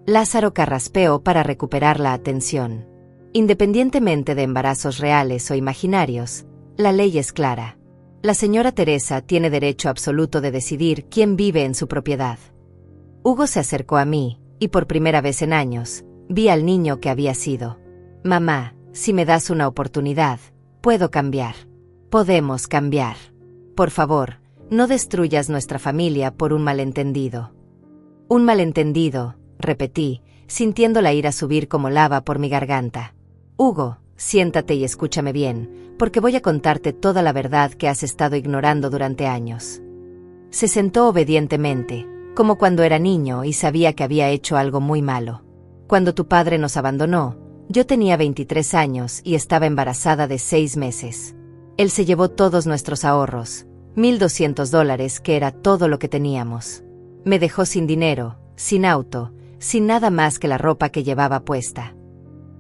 Lázaro carraspeó para recuperar la atención. Independientemente de embarazos reales o imaginarios, la ley es clara. La señora Teresa tiene derecho absoluto de decidir quién vive en su propiedad. Hugo se acercó a mí, y por primera vez en años, vi al niño que había sido. Mamá, si me das una oportunidad, puedo cambiar. Podemos cambiar. Por favor, no destruyas nuestra familia por un malentendido. Un malentendido, repetí, sintiendo la ira subir como lava por mi garganta. Hugo, siéntate y escúchame bien, porque voy a contarte toda la verdad que has estado ignorando durante años. Se sentó obedientemente, como cuando era niño y sabía que había hecho algo muy malo. Cuando tu padre nos abandonó, yo tenía 23 años y estaba embarazada de 6 meses. Él se llevó todos nuestros ahorros, $1,200, que era todo lo que teníamos. Me dejó sin dinero, sin auto, sin nada más que la ropa que llevaba puesta.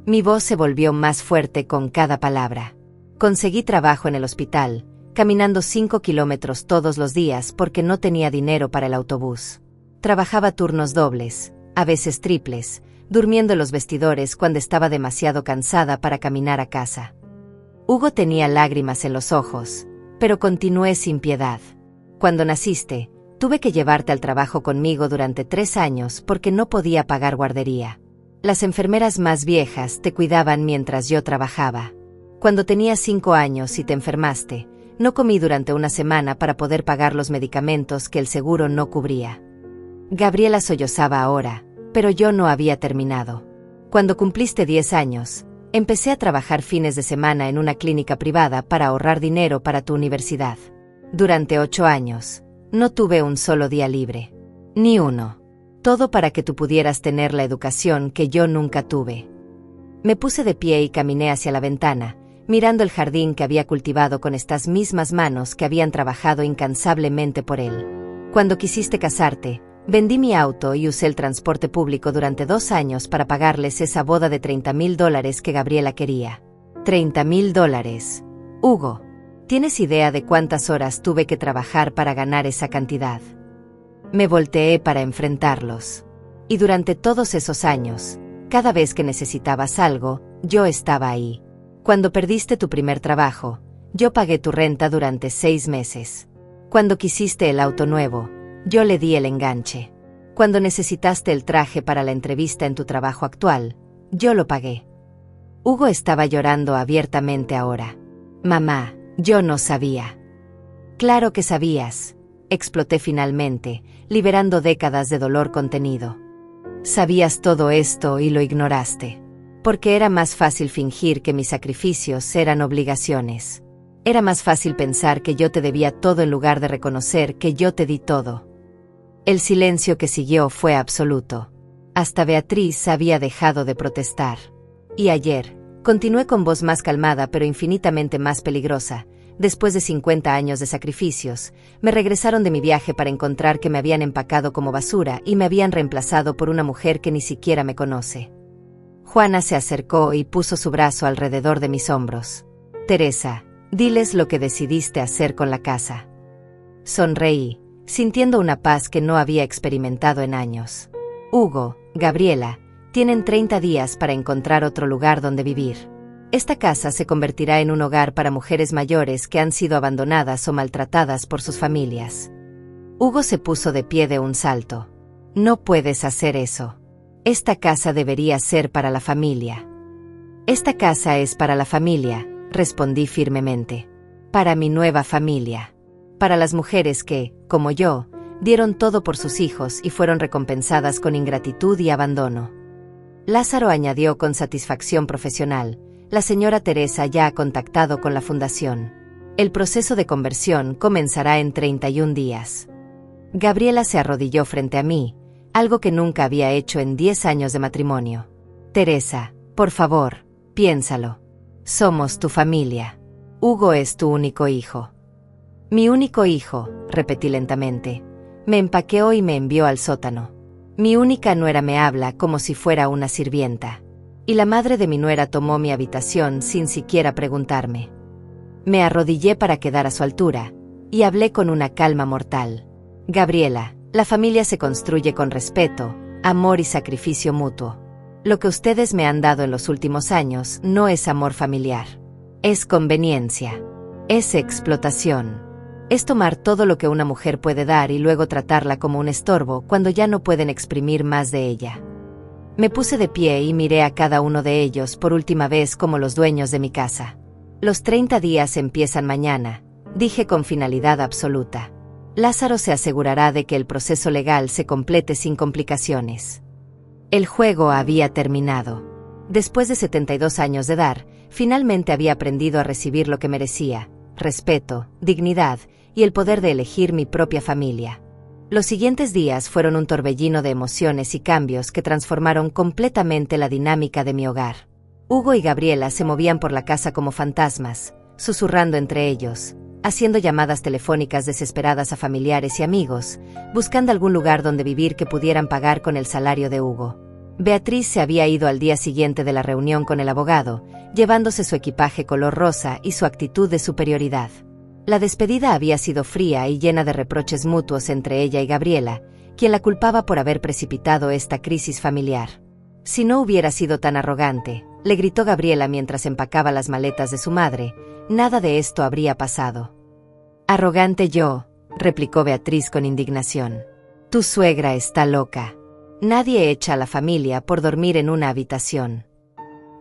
Mi voz se volvió más fuerte con cada palabra. Conseguí trabajo en el hospital, caminando 5 kilómetros todos los días porque no tenía dinero para el autobús. Trabajaba turnos dobles, a veces triples, durmiendo en los vestidores cuando estaba demasiado cansada para caminar a casa. Hugo tenía lágrimas en los ojos, pero continué sin piedad. Cuando naciste, tuve que llevarte al trabajo conmigo durante 3 años porque no podía pagar guardería. Las enfermeras más viejas te cuidaban mientras yo trabajaba. Cuando tenías 5 años y te enfermaste, no comí durante una semana para poder pagar los medicamentos que el seguro no cubría. Gabriela sollozaba ahora, pero yo no había terminado. Cuando cumpliste 10 años, empecé a trabajar fines de semana en una clínica privada para ahorrar dinero para tu universidad. Durante 8 años, no tuve un solo día libre. Ni uno. Todo para que tú pudieras tener la educación que yo nunca tuve. Me puse de pie y caminé hacia la ventana, mirando el jardín que había cultivado con estas mismas manos que habían trabajado incansablemente por él. Cuando quisiste casarte, vendí mi auto y usé el transporte público durante 2 años para pagarles esa boda de $30,000 que Gabriela quería. $30,000. Hugo, ¿tienes idea de cuántas horas tuve que trabajar para ganar esa cantidad? Me volteé para enfrentarlos. Y durante todos esos años, cada vez que necesitabas algo, yo estaba ahí. Cuando perdiste tu primer trabajo, yo pagué tu renta durante 6 meses. Cuando quisiste el auto nuevo, yo le di el enganche. Cuando necesitaste el traje para la entrevista en tu trabajo actual, yo lo pagué. Hugo estaba llorando abiertamente ahora. Mamá, yo no sabía. Claro que sabías, exploté finalmente, liberando décadas de dolor contenido. Sabías todo esto y lo ignoraste. Porque era más fácil fingir que mis sacrificios eran obligaciones. Era más fácil pensar que yo te debía todo en lugar de reconocer que yo te di todo. El silencio que siguió fue absoluto. Hasta Beatriz había dejado de protestar. Y ayer, continué con voz más calmada pero infinitamente más peligrosa, después de 50 años de sacrificios, me regresaron de mi viaje para encontrar que me habían empacado como basura y me habían reemplazado por una mujer que ni siquiera me conoce. Juana se acercó y puso su brazo alrededor de mis hombros. Teresa, diles lo que decidiste hacer con la casa. Sonreí, sintiendo una paz que no había experimentado en años. Hugo, Gabriela, tienen 30 días para encontrar otro lugar donde vivir. Esta casa se convertirá en un hogar para mujeres mayores que han sido abandonadas o maltratadas por sus familias. Hugo se puso de pie de un salto. No puedes hacer eso. Esta casa debería ser para la familia. Esta casa es para la familia, respondí firmemente. Para mi nueva familia. Para las mujeres que, como yo, dieron todo por sus hijos y fueron recompensadas con ingratitud y abandono. Lázaro añadió con satisfacción profesional. La señora Teresa ya ha contactado con la fundación. El proceso de conversión comenzará en 31 días. Gabriela se arrodilló frente a mí, algo que nunca había hecho en 10 años de matrimonio. Teresa, por favor, piénsalo. Somos tu familia. Hugo es tu único hijo. Mi único hijo, repetí lentamente. Me empaqueó y me envió al sótano. Mi única nuera me habla como si fuera una sirvienta. Y la madre de mi nuera tomó mi habitación sin siquiera preguntarme. Me arrodillé para quedar a su altura, y hablé con una calma mortal. Gabriela, la familia se construye con respeto, amor y sacrificio mutuo. Lo que ustedes me han dado en los últimos años no es amor familiar. Es conveniencia. Es explotación. Es tomar todo lo que una mujer puede dar y luego tratarla como un estorbo cuando ya no pueden exprimir más de ella. Me puse de pie y miré a cada uno de ellos por última vez como los dueños de mi casa. Los 30 días empiezan mañana, dije con finalidad absoluta. Lázaro se asegurará de que el proceso legal se complete sin complicaciones. El juego había terminado. Después de 72 años de dar, finalmente había aprendido a recibir lo que merecía: respeto, dignidad y el poder de elegir mi propia familia. Los siguientes días fueron un torbellino de emociones y cambios que transformaron completamente la dinámica de mi hogar. Hugo y Gabriela se movían por la casa como fantasmas, susurrando entre ellos, haciendo llamadas telefónicas desesperadas a familiares y amigos, buscando algún lugar donde vivir que pudieran pagar con el salario de Hugo. Beatriz se había ido al día siguiente de la reunión con el abogado, llevándose su equipaje color rosa y su actitud de superioridad. La despedida había sido fría y llena de reproches mutuos entre ella y Gabriela, quien la culpaba por haber precipitado esta crisis familiar. Si no hubiera sido tan arrogante, le gritó Gabriela mientras empacaba las maletas de su madre, nada de esto habría pasado. Arrogante yo, replicó Beatriz con indignación. Tu suegra está loca. Nadie echa a la familia por dormir en una habitación.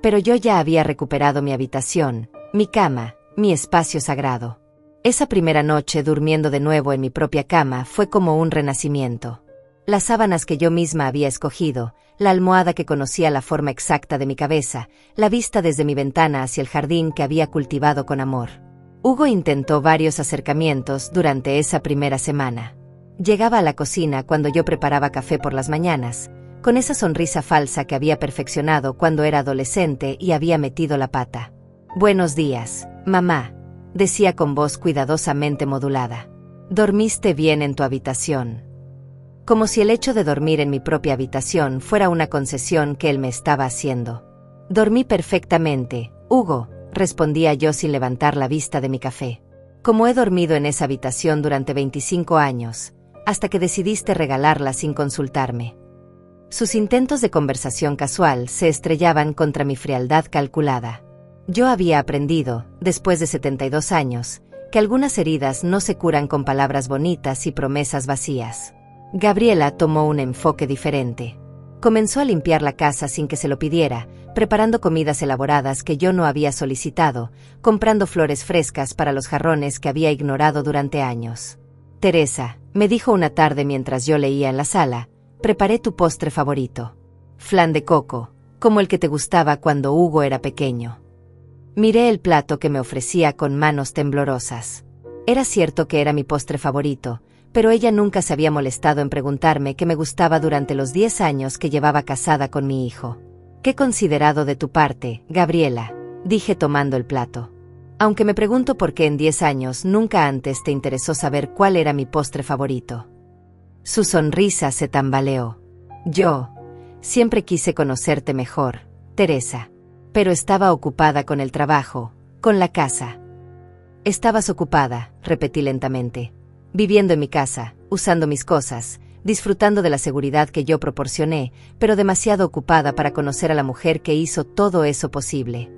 Pero yo ya había recuperado mi habitación, mi cama, mi espacio sagrado. Esa primera noche durmiendo de nuevo en mi propia cama fue como un renacimiento. Las sábanas que yo misma había escogido, la almohada que conocía la forma exacta de mi cabeza, la vista desde mi ventana hacia el jardín que había cultivado con amor. Hugo intentó varios acercamientos durante esa primera semana. Llegaba a la cocina cuando yo preparaba café por las mañanas, con esa sonrisa falsa que había perfeccionado cuando era adolescente y había metido la pata. Buenos días, mamá, decía con voz cuidadosamente modulada. ¿Dormiste bien en tu habitación? Como si el hecho de dormir en mi propia habitación fuera una concesión que él me estaba haciendo. Dormí perfectamente, Hugo, respondía yo sin levantar la vista de mi café. Como he dormido en esa habitación durante 25 años, hasta que decidiste regalarla sin consultarme. Sus intentos de conversación casual se estrellaban contra mi frialdad calculada. Yo había aprendido, después de 72 años, que algunas heridas no se curan con palabras bonitas y promesas vacías. Gabriela tomó un enfoque diferente. Comenzó a limpiar la casa sin que se lo pidiera, preparando comidas elaboradas que yo no había solicitado, comprando flores frescas para los jarrones que había ignorado durante años. Teresa, me dijo una tarde mientras yo leía en la sala, preparé tu postre favorito. Flan de coco, como el que te gustaba cuando Hugo era pequeño. Miré el plato que me ofrecía con manos temblorosas. Era cierto que era mi postre favorito, pero ella nunca se había molestado en preguntarme qué me gustaba durante los 10 años que llevaba casada con mi hijo. Qué considerado de tu parte, Gabriela, dije tomando el plato. Aunque me pregunto por qué en 10 años nunca antes te interesó saber cuál era mi postre favorito. Su sonrisa se tambaleó. Yo siempre quise conocerte mejor, Teresa. Pero estaba ocupada con el trabajo, con la casa. Estabas ocupada, repetí lentamente. Viviendo en mi casa, usando mis cosas, disfrutando de la seguridad que yo proporcioné, pero demasiado ocupada para conocer a la mujer que hizo todo eso posible.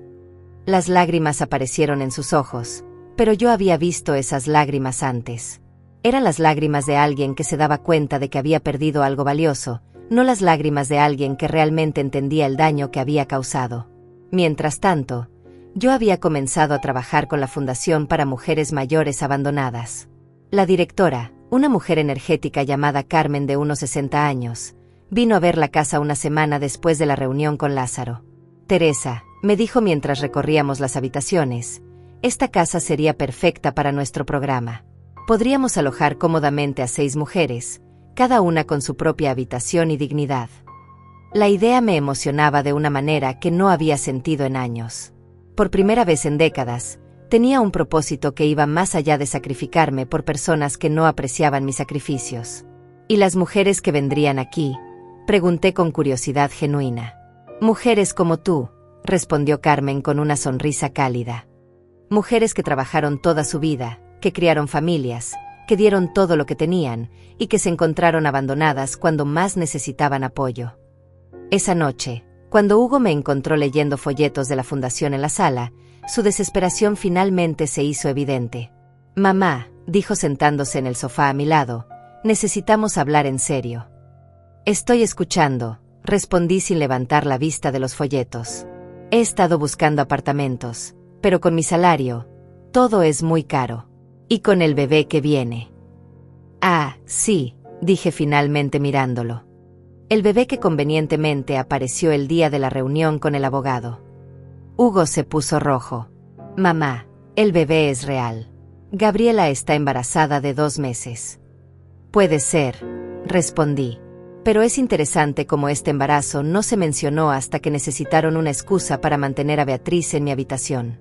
Las lágrimas aparecieron en sus ojos, pero yo había visto esas lágrimas antes. Eran las lágrimas de alguien que se daba cuenta de que había perdido algo valioso, no las lágrimas de alguien que realmente entendía el daño que había causado. Mientras tanto, yo había comenzado a trabajar con la Fundación para Mujeres Mayores Abandonadas. La directora, una mujer energética llamada Carmen de unos 60 años, vino a ver la casa una semana después de la reunión con Lázaro. Teresa, me dijo mientras recorríamos las habitaciones, esta casa sería perfecta para nuestro programa. Podríamos alojar cómodamente a 6 mujeres, cada una con su propia habitación y dignidad. La idea me emocionaba de una manera que no había sentido en años. Por primera vez en décadas, Tenía un propósito que iba más allá de sacrificarme por personas que no apreciaban mis sacrificios. ¿Y las mujeres que vendrían aquí?, pregunté con curiosidad genuina. Mujeres como tú, respondió Carmen con una sonrisa cálida. Mujeres que trabajaron toda su vida, que criaron familias, que dieron todo lo que tenían y que se encontraron abandonadas cuando más necesitaban apoyo. Esa noche, cuando Hugo me encontró leyendo folletos de la fundación en la sala, su desesperación finalmente se hizo evidente. Mamá, dijo sentándose en el sofá a mi lado, necesitamos hablar en serio. Estoy escuchando, respondí sin levantar la vista de los folletos. He estado buscando apartamentos, pero con mi salario, todo es muy caro. Y con el bebé que viene. Ah, sí, dije finalmente mirándolo. El bebé que convenientemente apareció el día de la reunión con el abogado. Hugo se puso rojo. Mamá, el bebé es real. Gabriela está embarazada de 2 meses. Puede ser, respondí. Pero es interesante cómo este embarazo no se mencionó hasta que necesitaron una excusa para mantener a Beatriz en mi habitación.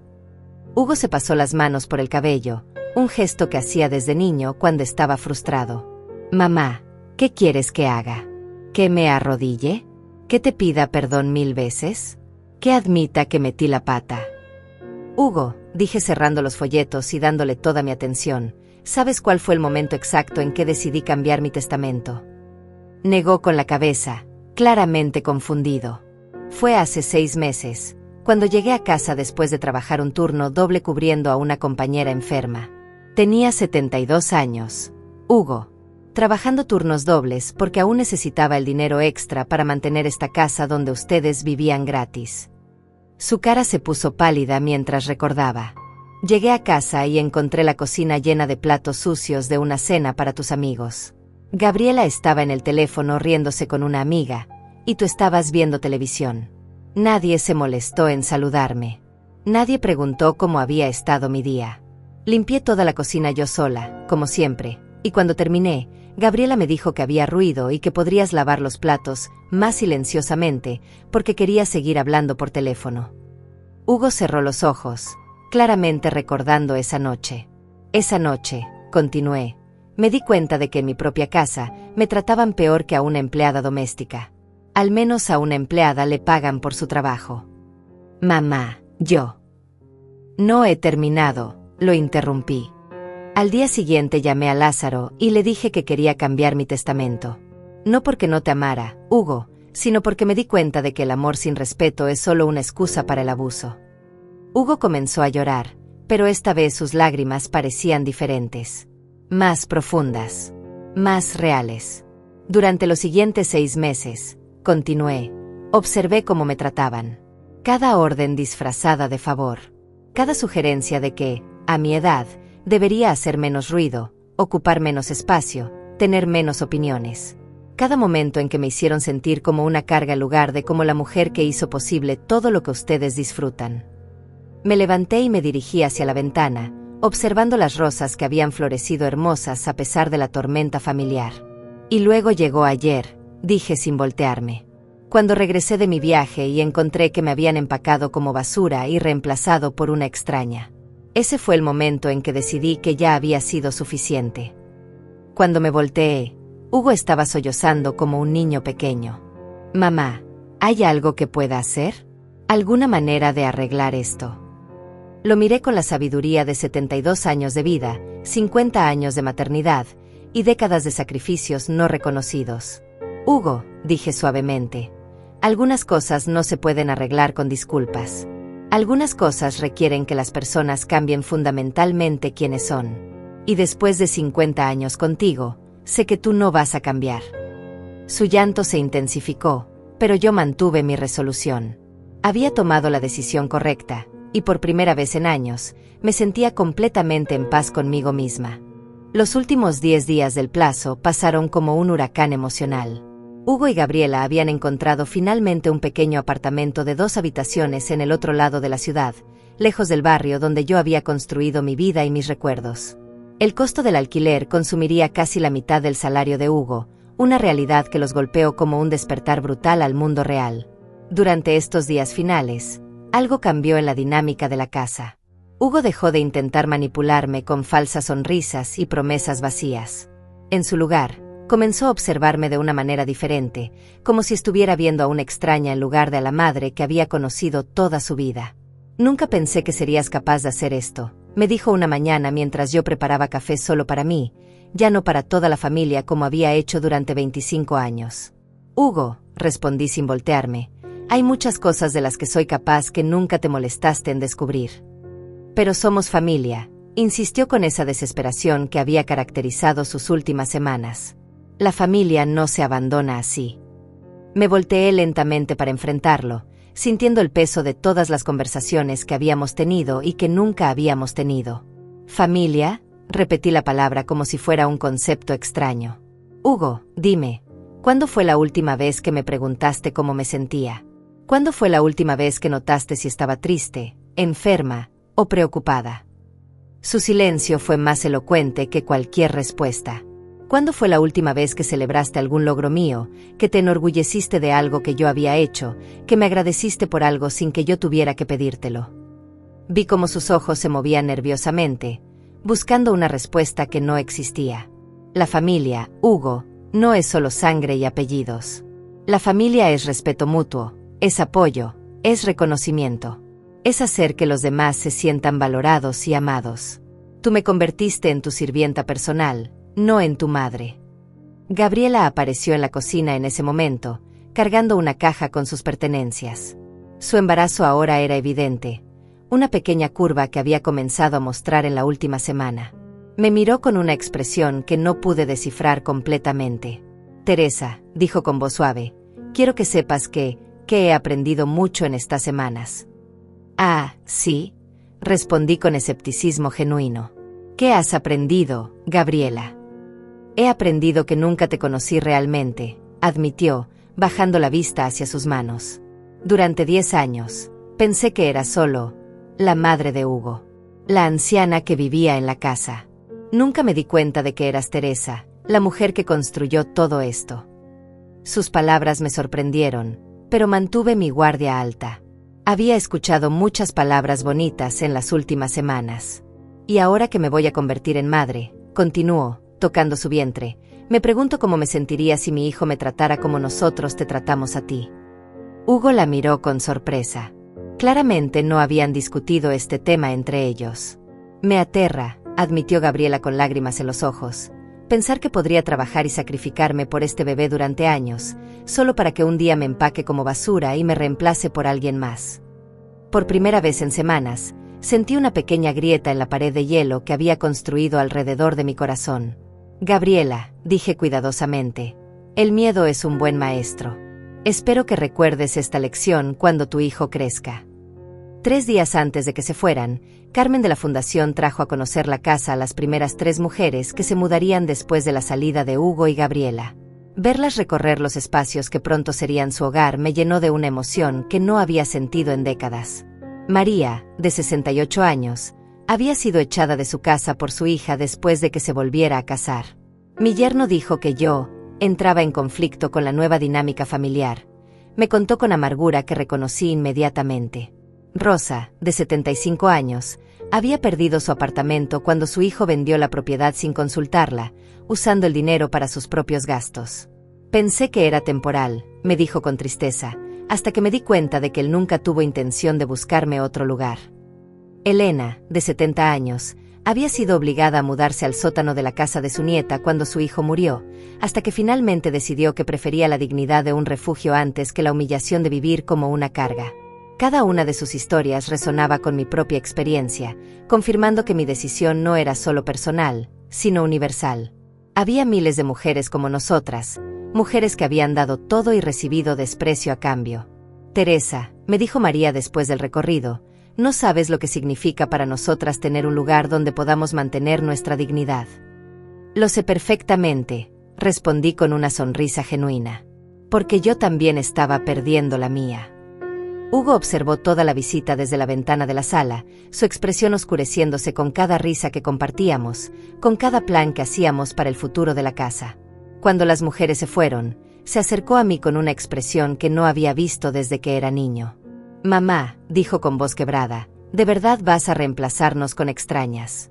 Hugo se pasó las manos por el cabello, un gesto que hacía desde niño cuando estaba frustrado. Mamá, ¿qué quieres que haga? ¿Que me arrodille? ¿Que te pida perdón 1000 veces? ¿Que admita que metí la pata? Hugo, dije cerrando los folletos y dándole toda mi atención, ¿sabes cuál fue el momento exacto en que decidí cambiar mi testamento? Negó con la cabeza, claramente confundido. Fue hace 6 meses, cuando llegué a casa después de trabajar un turno doble cubriendo a una compañera enferma. Tenía 72 años. Hugo. Trabajando turnos dobles porque aún necesitaba el dinero extra para mantener esta casa donde ustedes vivían gratis. Su cara se puso pálida mientras recordaba. Llegué a casa y encontré la cocina llena de platos sucios de una cena para tus amigos. Gabriela estaba en el teléfono riéndose con una amiga, y tú estabas viendo televisión. Nadie se molestó en saludarme. Nadie preguntó cómo había estado mi día. Limpié toda la cocina yo sola, como siempre, y cuando terminé, Gabriela me dijo que había ruido y que podrías lavar los platos más silenciosamente porque quería seguir hablando por teléfono. Hugo cerró los ojos, claramente recordando esa noche. Esa noche, continué, me di cuenta de que en mi propia casa me trataban peor que a una empleada doméstica. Al menos a una empleada le pagan por su trabajo. Mamá, yo. No he terminado. Lo interrumpí. Al día siguiente llamé a Lázaro y le dije que quería cambiar mi testamento. No porque no te amara, Hugo, sino porque me di cuenta de que el amor sin respeto es solo una excusa para el abuso. Hugo comenzó a llorar, pero esta vez sus lágrimas parecían diferentes. Más profundas. Más reales. Durante los siguientes 6 meses, continué, observé cómo me trataban. Cada orden disfrazada de favor. Cada sugerencia de que, a mi edad, debería hacer menos ruido, ocupar menos espacio, tener menos opiniones. Cada momento en que me hicieron sentir como una carga en lugar de como la mujer que hizo posible todo lo que ustedes disfrutan. Me levanté y me dirigí hacia la ventana, observando las rosas que habían florecido hermosas a pesar de la tormenta familiar. Y luego llegó ayer, dije sin voltearme. Cuando regresé de mi viaje y encontré que me habían empacado como basura y reemplazado por una extraña. Ese fue el momento en que decidí que ya había sido suficiente. Cuando me volteé, Hugo estaba sollozando como un niño pequeño. Mamá, ¿hay algo que pueda hacer? ¿Alguna manera de arreglar esto? Lo miré con la sabiduría de 72 años de vida, 50 años de maternidad y décadas de sacrificios no reconocidos. Hugo, dije suavemente, algunas cosas no se pueden arreglar con disculpas. Algunas cosas requieren que las personas cambien fundamentalmente quiénes son. Y después de 50 años contigo, sé que tú no vas a cambiar. Su llanto se intensificó, pero yo mantuve mi resolución. Había tomado la decisión correcta, y por primera vez en años, me sentía completamente en paz conmigo misma. Los últimos 10 días del plazo pasaron como un huracán emocional. Hugo y Gabriela habían encontrado finalmente un pequeño apartamento de 2 habitaciones en el otro lado de la ciudad, lejos del barrio donde yo había construido mi vida y mis recuerdos. El costo del alquiler consumiría casi la mitad del salario de Hugo, una realidad que los golpeó como un despertar brutal al mundo real. Durante estos días finales, algo cambió en la dinámica de la casa. Hugo dejó de intentar manipularme con falsas sonrisas y promesas vacías. En su lugar, comenzó a observarme de una manera diferente, como si estuviera viendo a una extraña en lugar de a la madre que había conocido toda su vida. «Nunca pensé que serías capaz de hacer esto», me dijo una mañana mientras yo preparaba café solo para mí, ya no para toda la familia como había hecho durante 25 años. «Hugo», respondí sin voltearme, «hay muchas cosas de las que soy capaz que nunca te molestaste en descubrir». «Pero somos familia», insistió con esa desesperación que había caracterizado sus últimas semanas. «La familia no se abandona así». Me volteé lentamente para enfrentarlo, sintiendo el peso de todas las conversaciones que habíamos tenido y que nunca habíamos tenido. «¿Familia?», repetí la palabra como si fuera un concepto extraño. «Hugo, dime, ¿cuándo fue la última vez que me preguntaste cómo me sentía? ¿Cuándo fue la última vez que notaste si estaba triste, enferma o preocupada?». Su silencio fue más elocuente que cualquier respuesta. «¿Cuándo fue la última vez que celebraste algún logro mío, que te enorgulleciste de algo que yo había hecho, que me agradeciste por algo sin que yo tuviera que pedírtelo?». Vi cómo sus ojos se movían nerviosamente, buscando una respuesta que no existía. La familia, Hugo, no es solo sangre y apellidos. La familia es respeto mutuo, es apoyo, es reconocimiento. Es hacer que los demás se sientan valorados y amados. Tú me convertiste en tu sirvienta personal, no en tu madre. Gabriela apareció en la cocina en ese momento, cargando una caja con sus pertenencias. Su embarazo ahora era evidente, una pequeña curva que había comenzado a mostrar en la última semana. Me miró con una expresión que no pude descifrar completamente. «Teresa», dijo con voz suave, «quiero que sepas que he aprendido mucho en estas semanas». «Ah, sí», respondí con escepticismo genuino. «¿Qué has aprendido, Gabriela?». «He aprendido que nunca te conocí realmente», admitió, bajando la vista hacia sus manos. «Durante 10 años, pensé que era solo la madre de Hugo, la anciana que vivía en la casa. Nunca me di cuenta de que eras Teresa, la mujer que construyó todo esto». Sus palabras me sorprendieron, pero mantuve mi guardia alta. Había escuchado muchas palabras bonitas en las últimas semanas. «Y ahora que me voy a convertir en madre», continuó, tocando su vientre, «me pregunto cómo me sentiría si mi hijo me tratara como nosotros te tratamos a ti». Hugo la miró con sorpresa. Claramente no habían discutido este tema entre ellos. «Me aterra», admitió Gabriela con lágrimas en los ojos, «pensar que podría trabajar y sacrificarme por este bebé durante años, solo para que un día me empaque como basura y me reemplace por alguien más». Por primera vez en semanas, sentí una pequeña grieta en la pared de hielo que había construido alrededor de mi corazón. «Gabriela», dije cuidadosamente, «el miedo es un buen maestro. Espero que recuerdes esta lección cuando tu hijo crezca». 3 días antes de que se fueran, Carmen de la Fundación trajo a conocer la casa a las primeras 3 mujeres que se mudarían después de la salida de Hugo y Gabriela. Verlas recorrer los espacios que pronto serían su hogar me llenó de una emoción que no había sentido en décadas. María, de 68 años, había sido echada de su casa por su hija después de que se volviera a casar. Mi yerno dijo que yo entraba en conflicto con la nueva dinámica familiar. Me contó con amargura que reconocí inmediatamente. Rosa, de 75 años, había perdido su apartamento cuando su hijo vendió la propiedad sin consultarla, usando el dinero para sus propios gastos. «Pensé que era temporal», me dijo con tristeza, hasta que me di cuenta de que él nunca tuvo intención de buscarme otro lugar. Elena, de 70 años, había sido obligada a mudarse al sótano de la casa de su nieta cuando su hijo murió, hasta que finalmente decidió que prefería la dignidad de un refugio antes que la humillación de vivir como una carga. Cada una de sus historias resonaba con mi propia experiencia, confirmando que mi decisión no era solo personal, sino universal. Había miles de mujeres como nosotras, mujeres que habían dado todo y recibido desprecio a cambio. «Teresa», me dijo María después del recorrido, «no sabes lo que significa para nosotras tener un lugar donde podamos mantener nuestra dignidad». «Lo sé perfectamente», respondí con una sonrisa genuina. «Porque yo también estaba perdiendo la mía». Hugo observó toda la visita desde la ventana de la sala, su expresión oscureciéndose con cada risa que compartíamos, con cada plan que hacíamos para el futuro de la casa. Cuando las mujeres se fueron, se acercó a mí con una expresión que no había visto desde que era niño. «Mamá», dijo con voz quebrada, ¿De verdad vas a reemplazarnos con extrañas?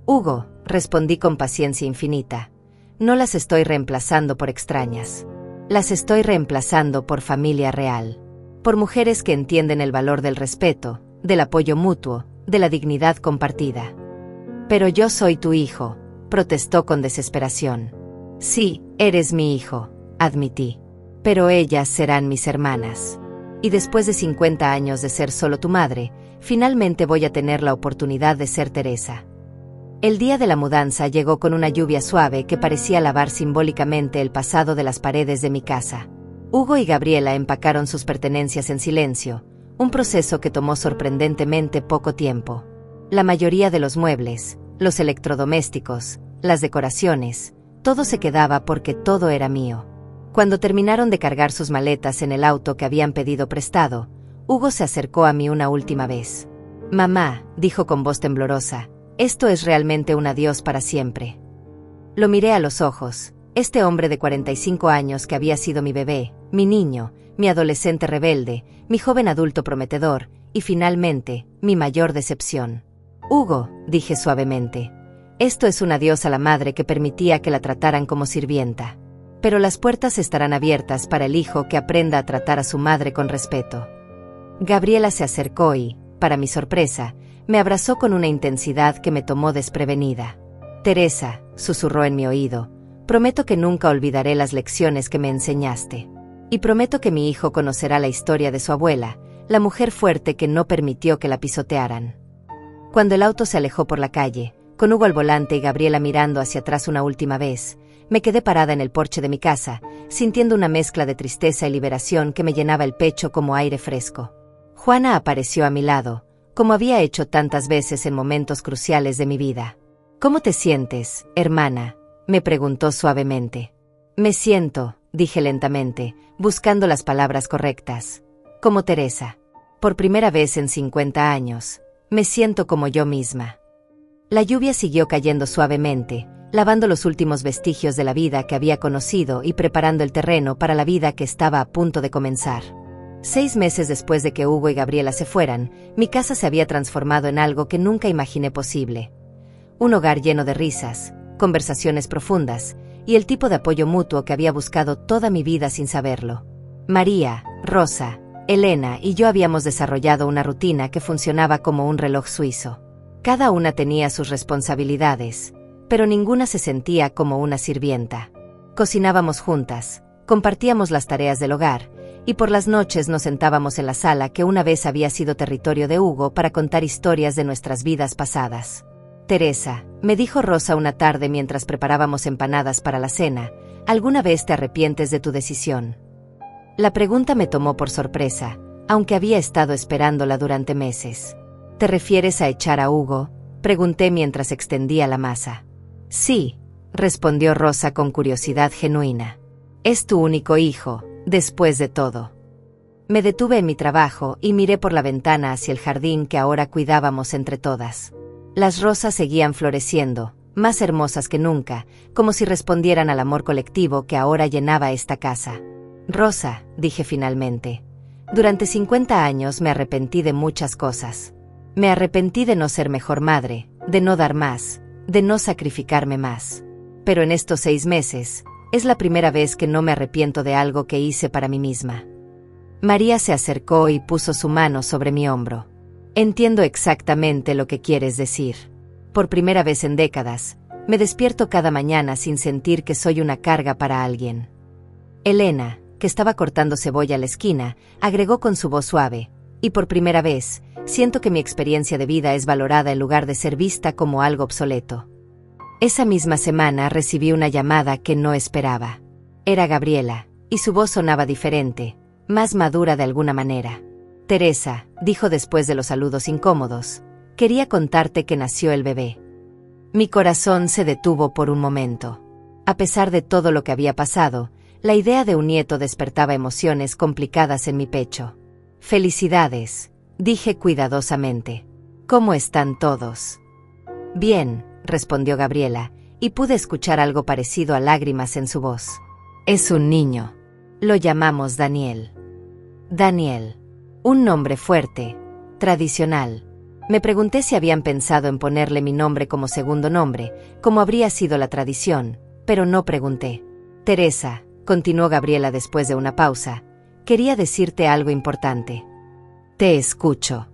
Hugo, respondí con paciencia infinita, no las estoy reemplazando por extrañas. Las estoy reemplazando por familia real. Por mujeres que entienden el valor del respeto, del apoyo mutuo, de la dignidad compartida. Pero yo soy tu hijo, protestó con desesperación. Sí, eres mi hijo, admití. Pero ellas serán mis hermanas. Y después de 50 años de ser solo tu madre, finalmente voy a tener la oportunidad de ser Teresa. El día de la mudanza llegó con una lluvia suave que parecía lavar simbólicamente el pasado de las paredes de mi casa. Hugo y Gabriela empacaron sus pertenencias en silencio, un proceso que tomó sorprendentemente poco tiempo. La mayoría de los muebles, los electrodomésticos, las decoraciones, todo se quedaba porque todo era mío. Cuando terminaron de cargar sus maletas en el auto que habían pedido prestado, Hugo se acercó a mí una última vez. Mamá, dijo con voz temblorosa, esto es realmente un adiós para siempre. Lo miré a los ojos, este hombre de 45 años que había sido mi bebé, mi niño, mi adolescente rebelde, mi joven adulto prometedor, y finalmente, mi mayor decepción. Hugo, dije suavemente, esto es un adiós a la madre que permitía que la trataran como sirvienta. Pero las puertas estarán abiertas para el hijo que aprenda a tratar a su madre con respeto. Gabriela se acercó y, para mi sorpresa, me abrazó con una intensidad que me tomó desprevenida. Teresa, susurró en mi oído, prometo que nunca olvidaré las lecciones que me enseñaste. Y prometo que mi hijo conocerá la historia de su abuela, la mujer fuerte que no permitió que la pisotearan. Cuando el auto se alejó por la calle, con Hugo al volante y Gabriela mirando hacia atrás una última vez, me quedé parada en el porche de mi casa, sintiendo una mezcla de tristeza y liberación que me llenaba el pecho como aire fresco. Juana apareció a mi lado, como había hecho tantas veces en momentos cruciales de mi vida. ¿Cómo te sientes, hermana?, me preguntó suavemente. Me siento, dije lentamente, buscando las palabras correctas. Como Teresa. Por primera vez en 50 años, me siento como yo misma. La lluvia siguió cayendo suavemente, lavando los últimos vestigios de la vida que había conocido y preparando el terreno para la vida que estaba a punto de comenzar. 6 meses después de que Hugo y Gabriela se fueran, mi casa se había transformado en algo que nunca imaginé posible. Un hogar lleno de risas, conversaciones profundas, y el tipo de apoyo mutuo que había buscado toda mi vida sin saberlo. María, Rosa, Elena y yo habíamos desarrollado una rutina que funcionaba como un reloj suizo. Cada una tenía sus responsabilidades, pero ninguna se sentía como una sirvienta. Cocinábamos juntas, compartíamos las tareas del hogar, y por las noches nos sentábamos en la sala que una vez había sido territorio de Hugo para contar historias de nuestras vidas pasadas. Teresa, me dijo Rosa una tarde mientras preparábamos empanadas para la cena, ¿alguna vez te arrepientes de tu decisión? La pregunta me tomó por sorpresa, aunque había estado esperándola durante meses. ¿Te refieres a echar a Hugo?, pregunté mientras extendía la masa. Sí, respondió Rosa con curiosidad genuina. Es tu único hijo, después de todo. Me detuve en mi trabajo y miré por la ventana hacia el jardín que ahora cuidábamos entre todas. Las rosas seguían floreciendo, más hermosas que nunca, como si respondieran al amor colectivo que ahora llenaba esta casa. Rosa, dije finalmente, durante 50 años me arrepentí de muchas cosas. Me arrepentí de no ser mejor madre, de no dar más, de no sacrificarme más. Pero en estos 6 meses, es la primera vez que no me arrepiento de algo que hice para mí misma. María se acercó y puso su mano sobre mi hombro. Entiendo exactamente lo que quieres decir. Por primera vez en décadas, me despierto cada mañana sin sentir que soy una carga para alguien. Elena, que estaba cortando cebolla a la esquina, agregó con su voz suave, y por primera vez, siento que mi experiencia de vida es valorada en lugar de ser vista como algo obsoleto. Esa misma semana recibí una llamada que no esperaba. Era Gabriela, y su voz sonaba diferente, más madura de alguna manera. Teresa, dijo después de los saludos incómodos, quería contarte que nació el bebé. Mi corazón se detuvo por un momento. A pesar de todo lo que había pasado, la idea de un nieto despertaba emociones complicadas en mi pecho. Felicidades, dije cuidadosamente. ¿Cómo están todos? Bien, respondió Gabriela, y pude escuchar algo parecido a lágrimas en su voz. Es un niño. Lo llamamos Daniel. Daniel. Un nombre fuerte, tradicional, Me pregunté si habían pensado en ponerle mi nombre como segundo nombre, como habría sido la tradición, pero no pregunté. Teresa, continuó Gabriela después de una pausa, quería decirte algo importante. Te escucho.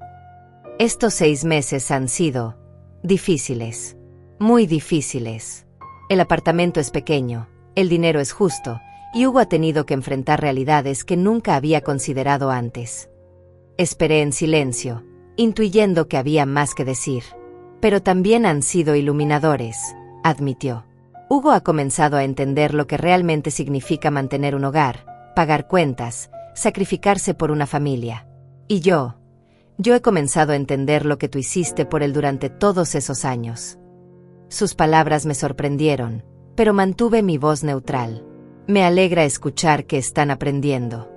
Estos 6 meses han sido difíciles, muy difíciles. El apartamento es pequeño, el dinero es justo, y Hugo ha tenido que enfrentar realidades que nunca había considerado antes. Esperé en silencio, intuyendo que había más que decir. Pero también han sido iluminadores, admitió. Hugo ha comenzado a entender lo que realmente significa mantener un hogar, pagar cuentas, sacrificarse por una familia. Y yo he comenzado a entender lo que tú hiciste por él durante todos esos años. Sus palabras me sorprendieron, pero mantuve mi voz neutral. Me alegra escuchar que están aprendiendo.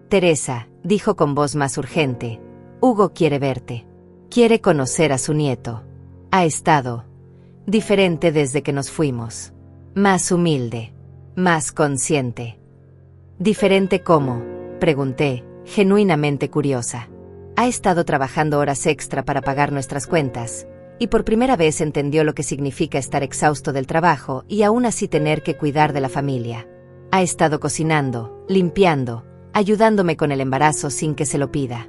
Teresa, dijo con voz más urgente, Hugo quiere verte. Quiere conocer a su nieto. Ha estado diferente desde que nos fuimos. Más humilde. Más consciente. ¿Diferente cómo?, pregunté, genuinamente curiosa. Ha estado trabajando horas extra para pagar nuestras cuentas, y por primera vez entendió lo que significa estar exhausto del trabajo y aún así tener que cuidar de la familia. Ha estado cocinando, limpiando, ayudándome con el embarazo sin que se lo pida.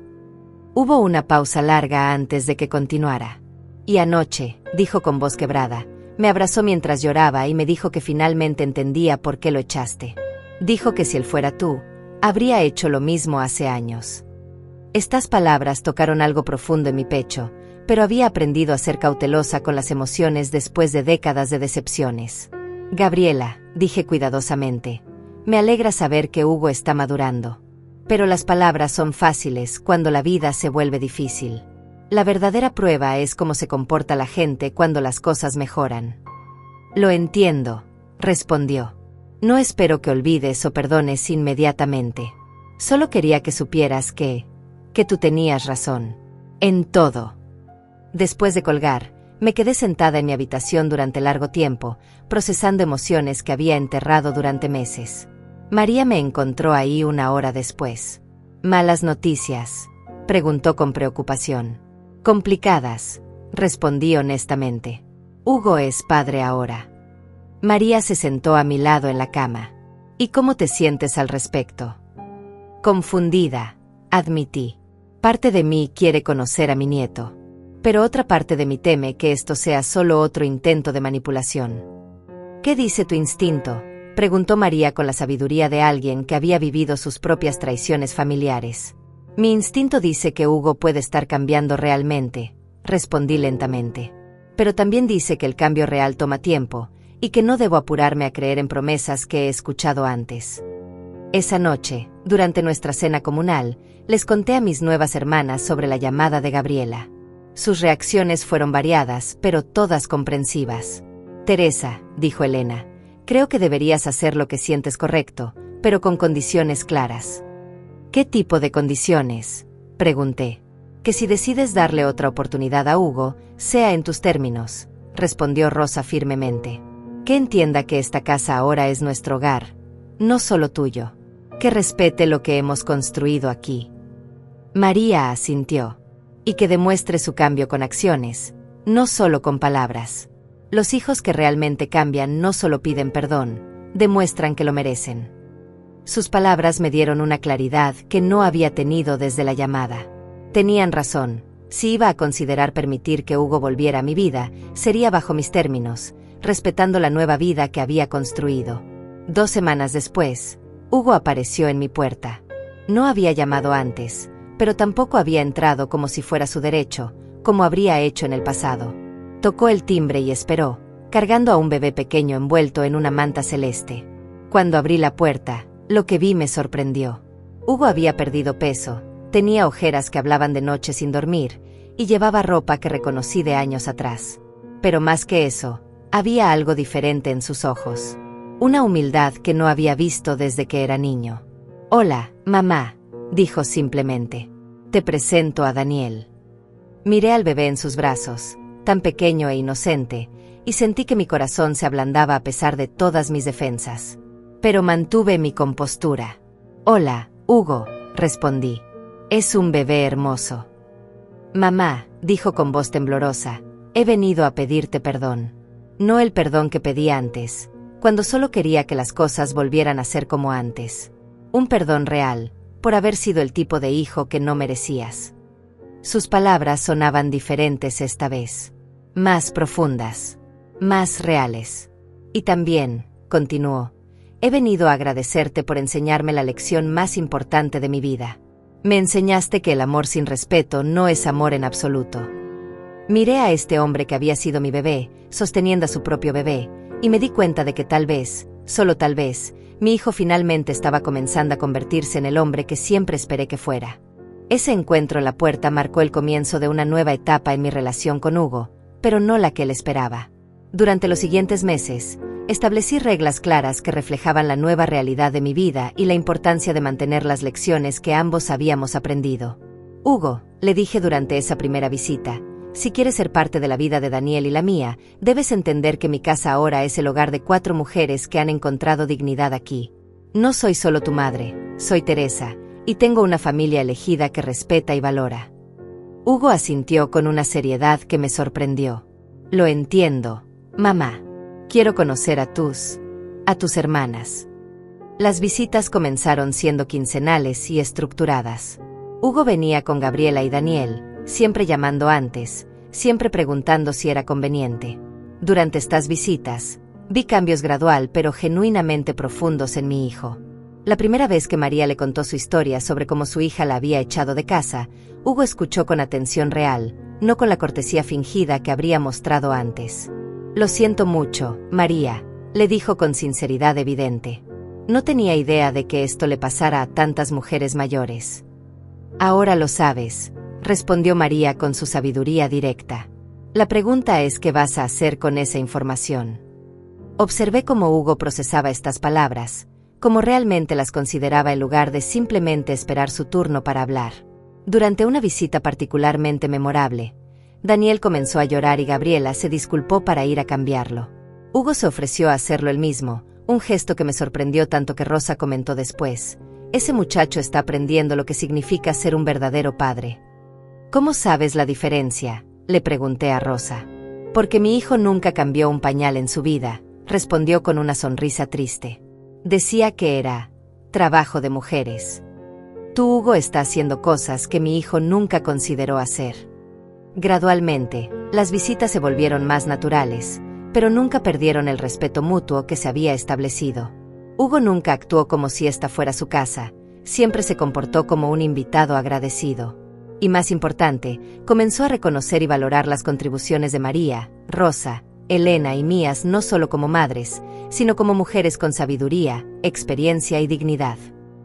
Hubo una pausa larga antes de que continuara. Y anoche, dijo con voz quebrada, me abrazó mientras lloraba y me dijo que finalmente entendía por qué lo echaste. Dijo que si él fuera tú, habría hecho lo mismo hace años. Estas palabras tocaron algo profundo en mi pecho, pero había aprendido a ser cautelosa con las emociones después de décadas de decepciones. Gabriela, dije cuidadosamente, me alegra saber que Hugo está madurando. Pero las palabras son fáciles cuando la vida se vuelve difícil. La verdadera prueba es cómo se comporta la gente cuando las cosas mejoran. Lo entiendo, respondió. No espero que olvides o perdones inmediatamente. Solo quería que supieras que tú tenías razón. En todo. Después de colgar, me quedé sentada en mi habitación durante largo tiempo, procesando emociones que había enterrado durante meses. María me encontró ahí una hora después. ¿Malas noticias?, preguntó con preocupación. Complicadas, respondí honestamente. Hugo es padre ahora. María se sentó a mi lado en la cama. ¿Y cómo te sientes al respecto? Confundida, admití. Parte de mí quiere conocer a mi nieto, pero otra parte de mí teme que esto sea solo otro intento de manipulación. ¿Qué dice tu instinto?, preguntó María con la sabiduría de alguien que había vivido sus propias traiciones familiares. Mi instinto dice que Hugo puede estar cambiando realmente, respondí lentamente. Pero también dice que el cambio real toma tiempo, y que no debo apurarme a creer en promesas que he escuchado antes. Esa noche, durante nuestra cena comunal, les conté a mis nuevas hermanas sobre la llamada de Gabriela. Sus reacciones fueron variadas, pero todas comprensivas. Teresa, dijo Elena, creo que deberías hacer lo que sientes correcto, pero con condiciones claras. ¿Qué tipo de condiciones?, pregunté. Que si decides darle otra oportunidad a Hugo, sea en tus términos, respondió Rosa firmemente. Que entienda que esta casa ahora es nuestro hogar, no solo tuyo. Que respete lo que hemos construido aquí. María asintió. Y que demuestre su cambio con acciones, no solo con palabras. Los hijos que realmente cambian no solo piden perdón, demuestran que lo merecen. Sus palabras me dieron una claridad que no había tenido desde la llamada. Tenían razón. Si iba a considerar permitir que Hugo volviera a mi vida, sería bajo mis términos, respetando la nueva vida que había construido. 2 semanas después, Hugo apareció en mi puerta. No había llamado antes, pero tampoco había entrado como si fuera su derecho, como habría hecho en el pasado. Tocó el timbre y esperó, cargando a un bebé pequeño envuelto en una manta celeste. Cuando abrí la puerta, lo que vi me sorprendió. Hugo había perdido peso, tenía ojeras que hablaban de noche sin dormir, y llevaba ropa que reconocí de años atrás. Pero más que eso, había algo diferente en sus ojos. Una humildad que no había visto desde que era niño. Hola, mamá, dijo simplemente. Te presento a Daniel. Miré al bebé en sus brazos, tan pequeño e inocente, y sentí que mi corazón se ablandaba a pesar de todas mis defensas. Pero mantuve mi compostura. Hola, Hugo, respondí. Es un bebé hermoso. Mamá, dijo con voz temblorosa, he venido a pedirte perdón. No el perdón que pedí antes, cuando solo quería que las cosas volvieran a ser como antes. Un perdón real, por haber sido el tipo de hijo que no merecías. Sus palabras sonaban diferentes esta vez. Más profundas. Más reales. Y también, continuó, he venido a agradecerte por enseñarme la lección más importante de mi vida. Me enseñaste que el amor sin respeto no es amor en absoluto. Miré a este hombre que había sido mi bebé, sosteniendo a su propio bebé, y me di cuenta de que tal vez, solo tal vez, mi hijo finalmente estaba comenzando a convertirse en el hombre que siempre esperé que fuera. Ese encuentro en la puerta marcó el comienzo de una nueva etapa en mi relación con Hugo, pero no la que él esperaba. Durante los siguientes meses, establecí reglas claras que reflejaban la nueva realidad de mi vida y la importancia de mantener las lecciones que ambos habíamos aprendido. Hugo, le dije durante esa primera visita, si quieres ser parte de la vida de Daniel y la mía, debes entender que mi casa ahora es el hogar de 4 mujeres que han encontrado dignidad aquí. No soy solo tu madre, soy Teresa, y tengo una familia elegida que respeta y valora. Hugo asintió con una seriedad que me sorprendió. Lo entiendo, mamá. Quiero conocer a tus hermanas. Las visitas comenzaron siendo quincenales y estructuradas. Hugo venía con Gabriela y Daniel, siempre llamando antes, siempre preguntando si era conveniente. Durante estas visitas, vi cambios gradual pero genuinamente profundos en mi hijo. La primera vez que María le contó su historia sobre cómo su hija la había echado de casa, Hugo escuchó con atención real, no con la cortesía fingida que habría mostrado antes. Lo siento mucho, María, le dijo con sinceridad evidente. No tenía idea de que esto le pasara a tantas mujeres mayores. Ahora lo sabes, respondió María con su sabiduría directa. La pregunta es ¿qué vas a hacer con esa información? Observé cómo Hugo procesaba estas palabras, cómo realmente las consideraba en lugar de simplemente esperar su turno para hablar. Durante una visita particularmente memorable, Daniel comenzó a llorar y Gabriela se disculpó para ir a cambiarlo. Hugo se ofreció a hacerlo él mismo, un gesto que me sorprendió tanto que Rosa comentó después, ese muchacho está aprendiendo lo que significa ser un verdadero padre. ¿Cómo sabes la diferencia?, le pregunté a Rosa. Porque mi hijo nunca cambió un pañal en su vida, respondió con una sonrisa triste. Decía que era trabajo de mujeres. Tú, Hugo, está haciendo cosas que mi hijo nunca consideró hacer. Gradualmente, las visitas se volvieron más naturales, pero nunca perdieron el respeto mutuo que se había establecido. Hugo nunca actuó como si esta fuera su casa, siempre se comportó como un invitado agradecido. Y más importante, comenzó a reconocer y valorar las contribuciones de María, Rosa, Elena y mías no solo como madres, sino como mujeres con sabiduría, experiencia y dignidad.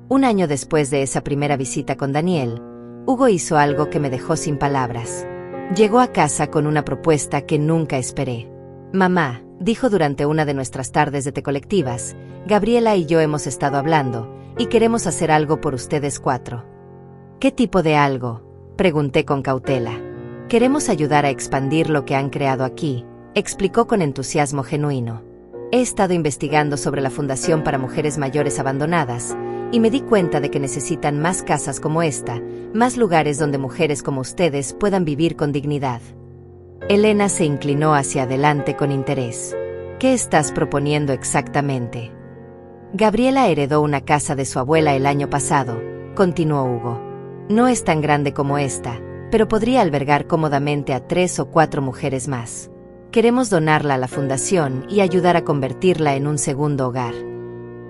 Un año después de esa primera visita con Daniel, Hugo hizo algo que me dejó sin palabras. Llegó a casa con una propuesta que nunca esperé. Mamá, dijo durante una de nuestras tardes de té colectivas, Gabriela y yo hemos estado hablando, y queremos hacer algo por ustedes 4. ¿Qué tipo de algo?, pregunté con cautela. Queremos ayudar a expandir lo que han creado aquí, explicó con entusiasmo genuino. He estado investigando sobre la Fundación para Mujeres Mayores Abandonadas, y me di cuenta de que necesitan más casas como esta, más lugares donde mujeres como ustedes puedan vivir con dignidad. Elena se inclinó hacia adelante con interés. ¿Qué estás proponiendo exactamente? Gabriela heredó una casa de su abuela el año pasado, continuó Hugo. No es tan grande como esta, pero podría albergar cómodamente a 3 o 4 mujeres más. Queremos donarla a la fundación y ayudar a convertirla en un segundo hogar.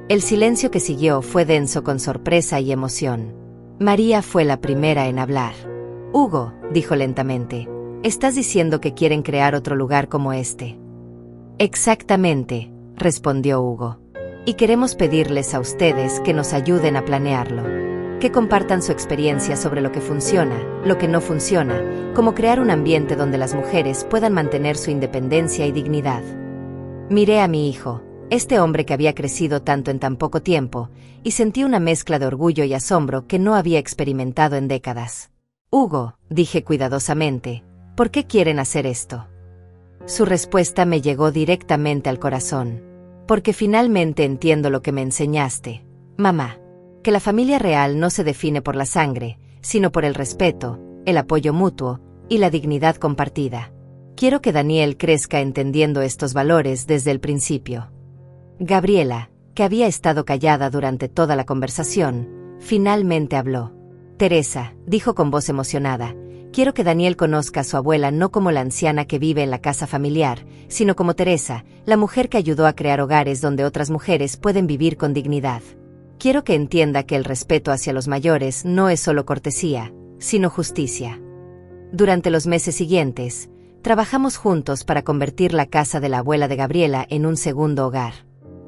El silencio que siguió fue denso con sorpresa y emoción. María fue la primera en hablar. Hugo, dijo lentamente, ¿estás diciendo que quieren crear otro lugar como este? Exactamente, respondió Hugo. Y queremos pedirles a ustedes que nos ayuden a planearlo. Que compartan su experiencia sobre lo que funciona, lo que no funciona, cómo crear un ambiente donde las mujeres puedan mantener su independencia y dignidad. Miré a mi hijo, este hombre que había crecido tanto en tan poco tiempo, y sentí una mezcla de orgullo y asombro que no había experimentado en décadas. Hugo, dije cuidadosamente, ¿por qué quieren hacer esto? Su respuesta me llegó directamente al corazón. Porque finalmente entiendo lo que me enseñaste, mamá. Que la familia real no se define por la sangre, sino por el respeto, el apoyo mutuo y la dignidad compartida. Quiero que Daniel crezca entendiendo estos valores desde el principio. Gabriela, que había estado callada durante toda la conversación, finalmente habló. Teresa, dijo con voz emocionada, quiero que Daniel conozca a su abuela no como la anciana que vive en la casa familiar, sino como Teresa, la mujer que ayudó a crear hogares donde otras mujeres pueden vivir con dignidad. Quiero que entienda que el respeto hacia los mayores no es solo cortesía, sino justicia. Durante los meses siguientes, trabajamos juntos para convertir la casa de la abuela de Gabriela en un segundo hogar.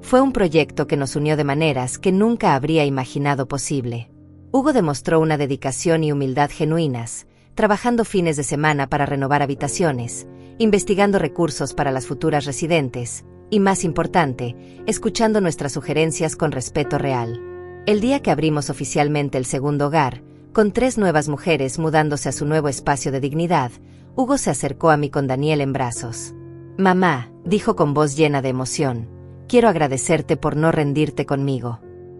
Fue un proyecto que nos unió de maneras que nunca habría imaginado posible. Hugo demostró una dedicación y humildad genuinas, trabajando fines de semana para renovar habitaciones, investigando recursos para las futuras residentes, y más importante, escuchando nuestras sugerencias con respeto real. El día que abrimos oficialmente el segundo hogar, con 3 nuevas mujeres mudándose a su nuevo espacio de dignidad, Hugo se acercó a mí con Daniel en brazos. Mamá, dijo con voz llena de emoción, quiero agradecerte por no rendirte conmigo,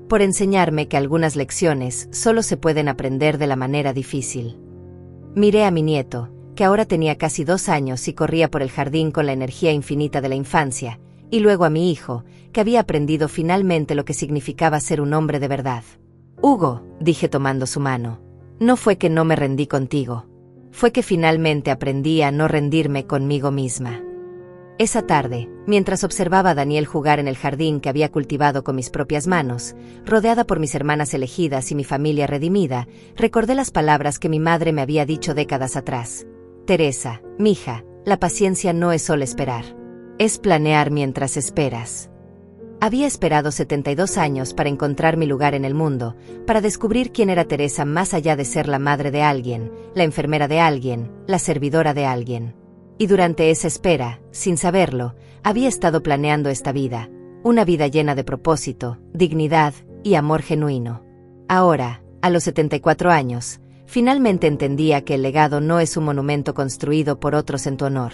por enseñarme que algunas lecciones solo se pueden aprender de la manera difícil. Miré a mi nieto, que ahora tenía casi 2 años y corría por el jardín con la energía infinita de la infancia, y luego a mi hijo, que había aprendido finalmente lo que significaba ser un hombre de verdad. Hugo, dije tomando su mano, no fue que no me rendí contigo, fue que finalmente aprendí a no rendirme conmigo misma. Esa tarde, mientras observaba a Daniel jugar en el jardín que había cultivado con mis propias manos, rodeada por mis hermanas elegidas y mi familia redimida, recordé las palabras que mi madre me había dicho décadas atrás. Teresa, mija, la paciencia no es solo esperar. Es planear mientras esperas. Había esperado 72 años para encontrar mi lugar en el mundo, para descubrir quién era Teresa más allá de ser la madre de alguien, la enfermera de alguien, la servidora de alguien. Y durante esa espera, sin saberlo, había estado planeando esta vida, una vida llena de propósito, dignidad y amor genuino. Ahora, a los 74 años, finalmente entendía que el legado no es un monumento construido por otros en tu honor.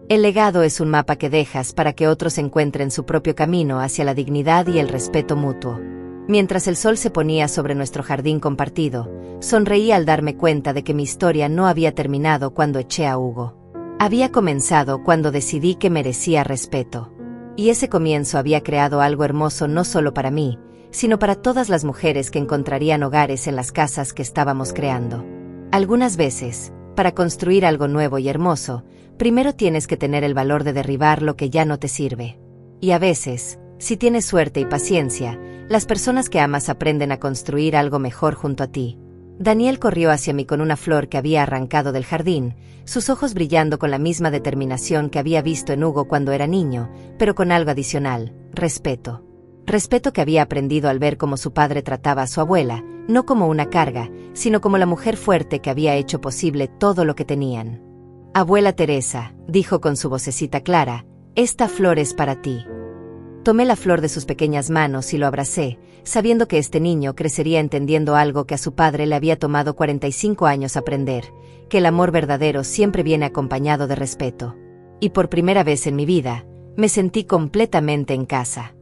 El legado es un mapa que dejas para que otros encuentren su propio camino hacia la dignidad y el respeto mutuo. Mientras el sol se ponía sobre nuestro jardín compartido, sonreí al darme cuenta de que mi historia no había terminado cuando eché a Hugo. Había comenzado cuando decidí que merecía respeto. Y ese comienzo había creado algo hermoso no solo para mí, sino para todas las mujeres que encontrarían hogares en las casas que estábamos creando. Algunas veces, para construir algo nuevo y hermoso, primero tienes que tener el valor de derribar lo que ya no te sirve. Y a veces, si tienes suerte y paciencia, las personas que amas aprenden a construir algo mejor junto a ti. Daniel corrió hacia mí con una flor que había arrancado del jardín, sus ojos brillando con la misma determinación que había visto en Hugo cuando era niño, pero con algo adicional, respeto. Respeto que había aprendido al ver cómo su padre trataba a su abuela, no como una carga, sino como la mujer fuerte que había hecho posible todo lo que tenían. Abuela Teresa, dijo con su vocecita clara, esta flor es para ti. Tomé la flor de sus pequeñas manos y lo abracé, sabiendo que este niño crecería entendiendo algo que a su padre le había tomado 45 años aprender, que el amor verdadero siempre viene acompañado de respeto. Y por primera vez en mi vida, me sentí completamente en casa.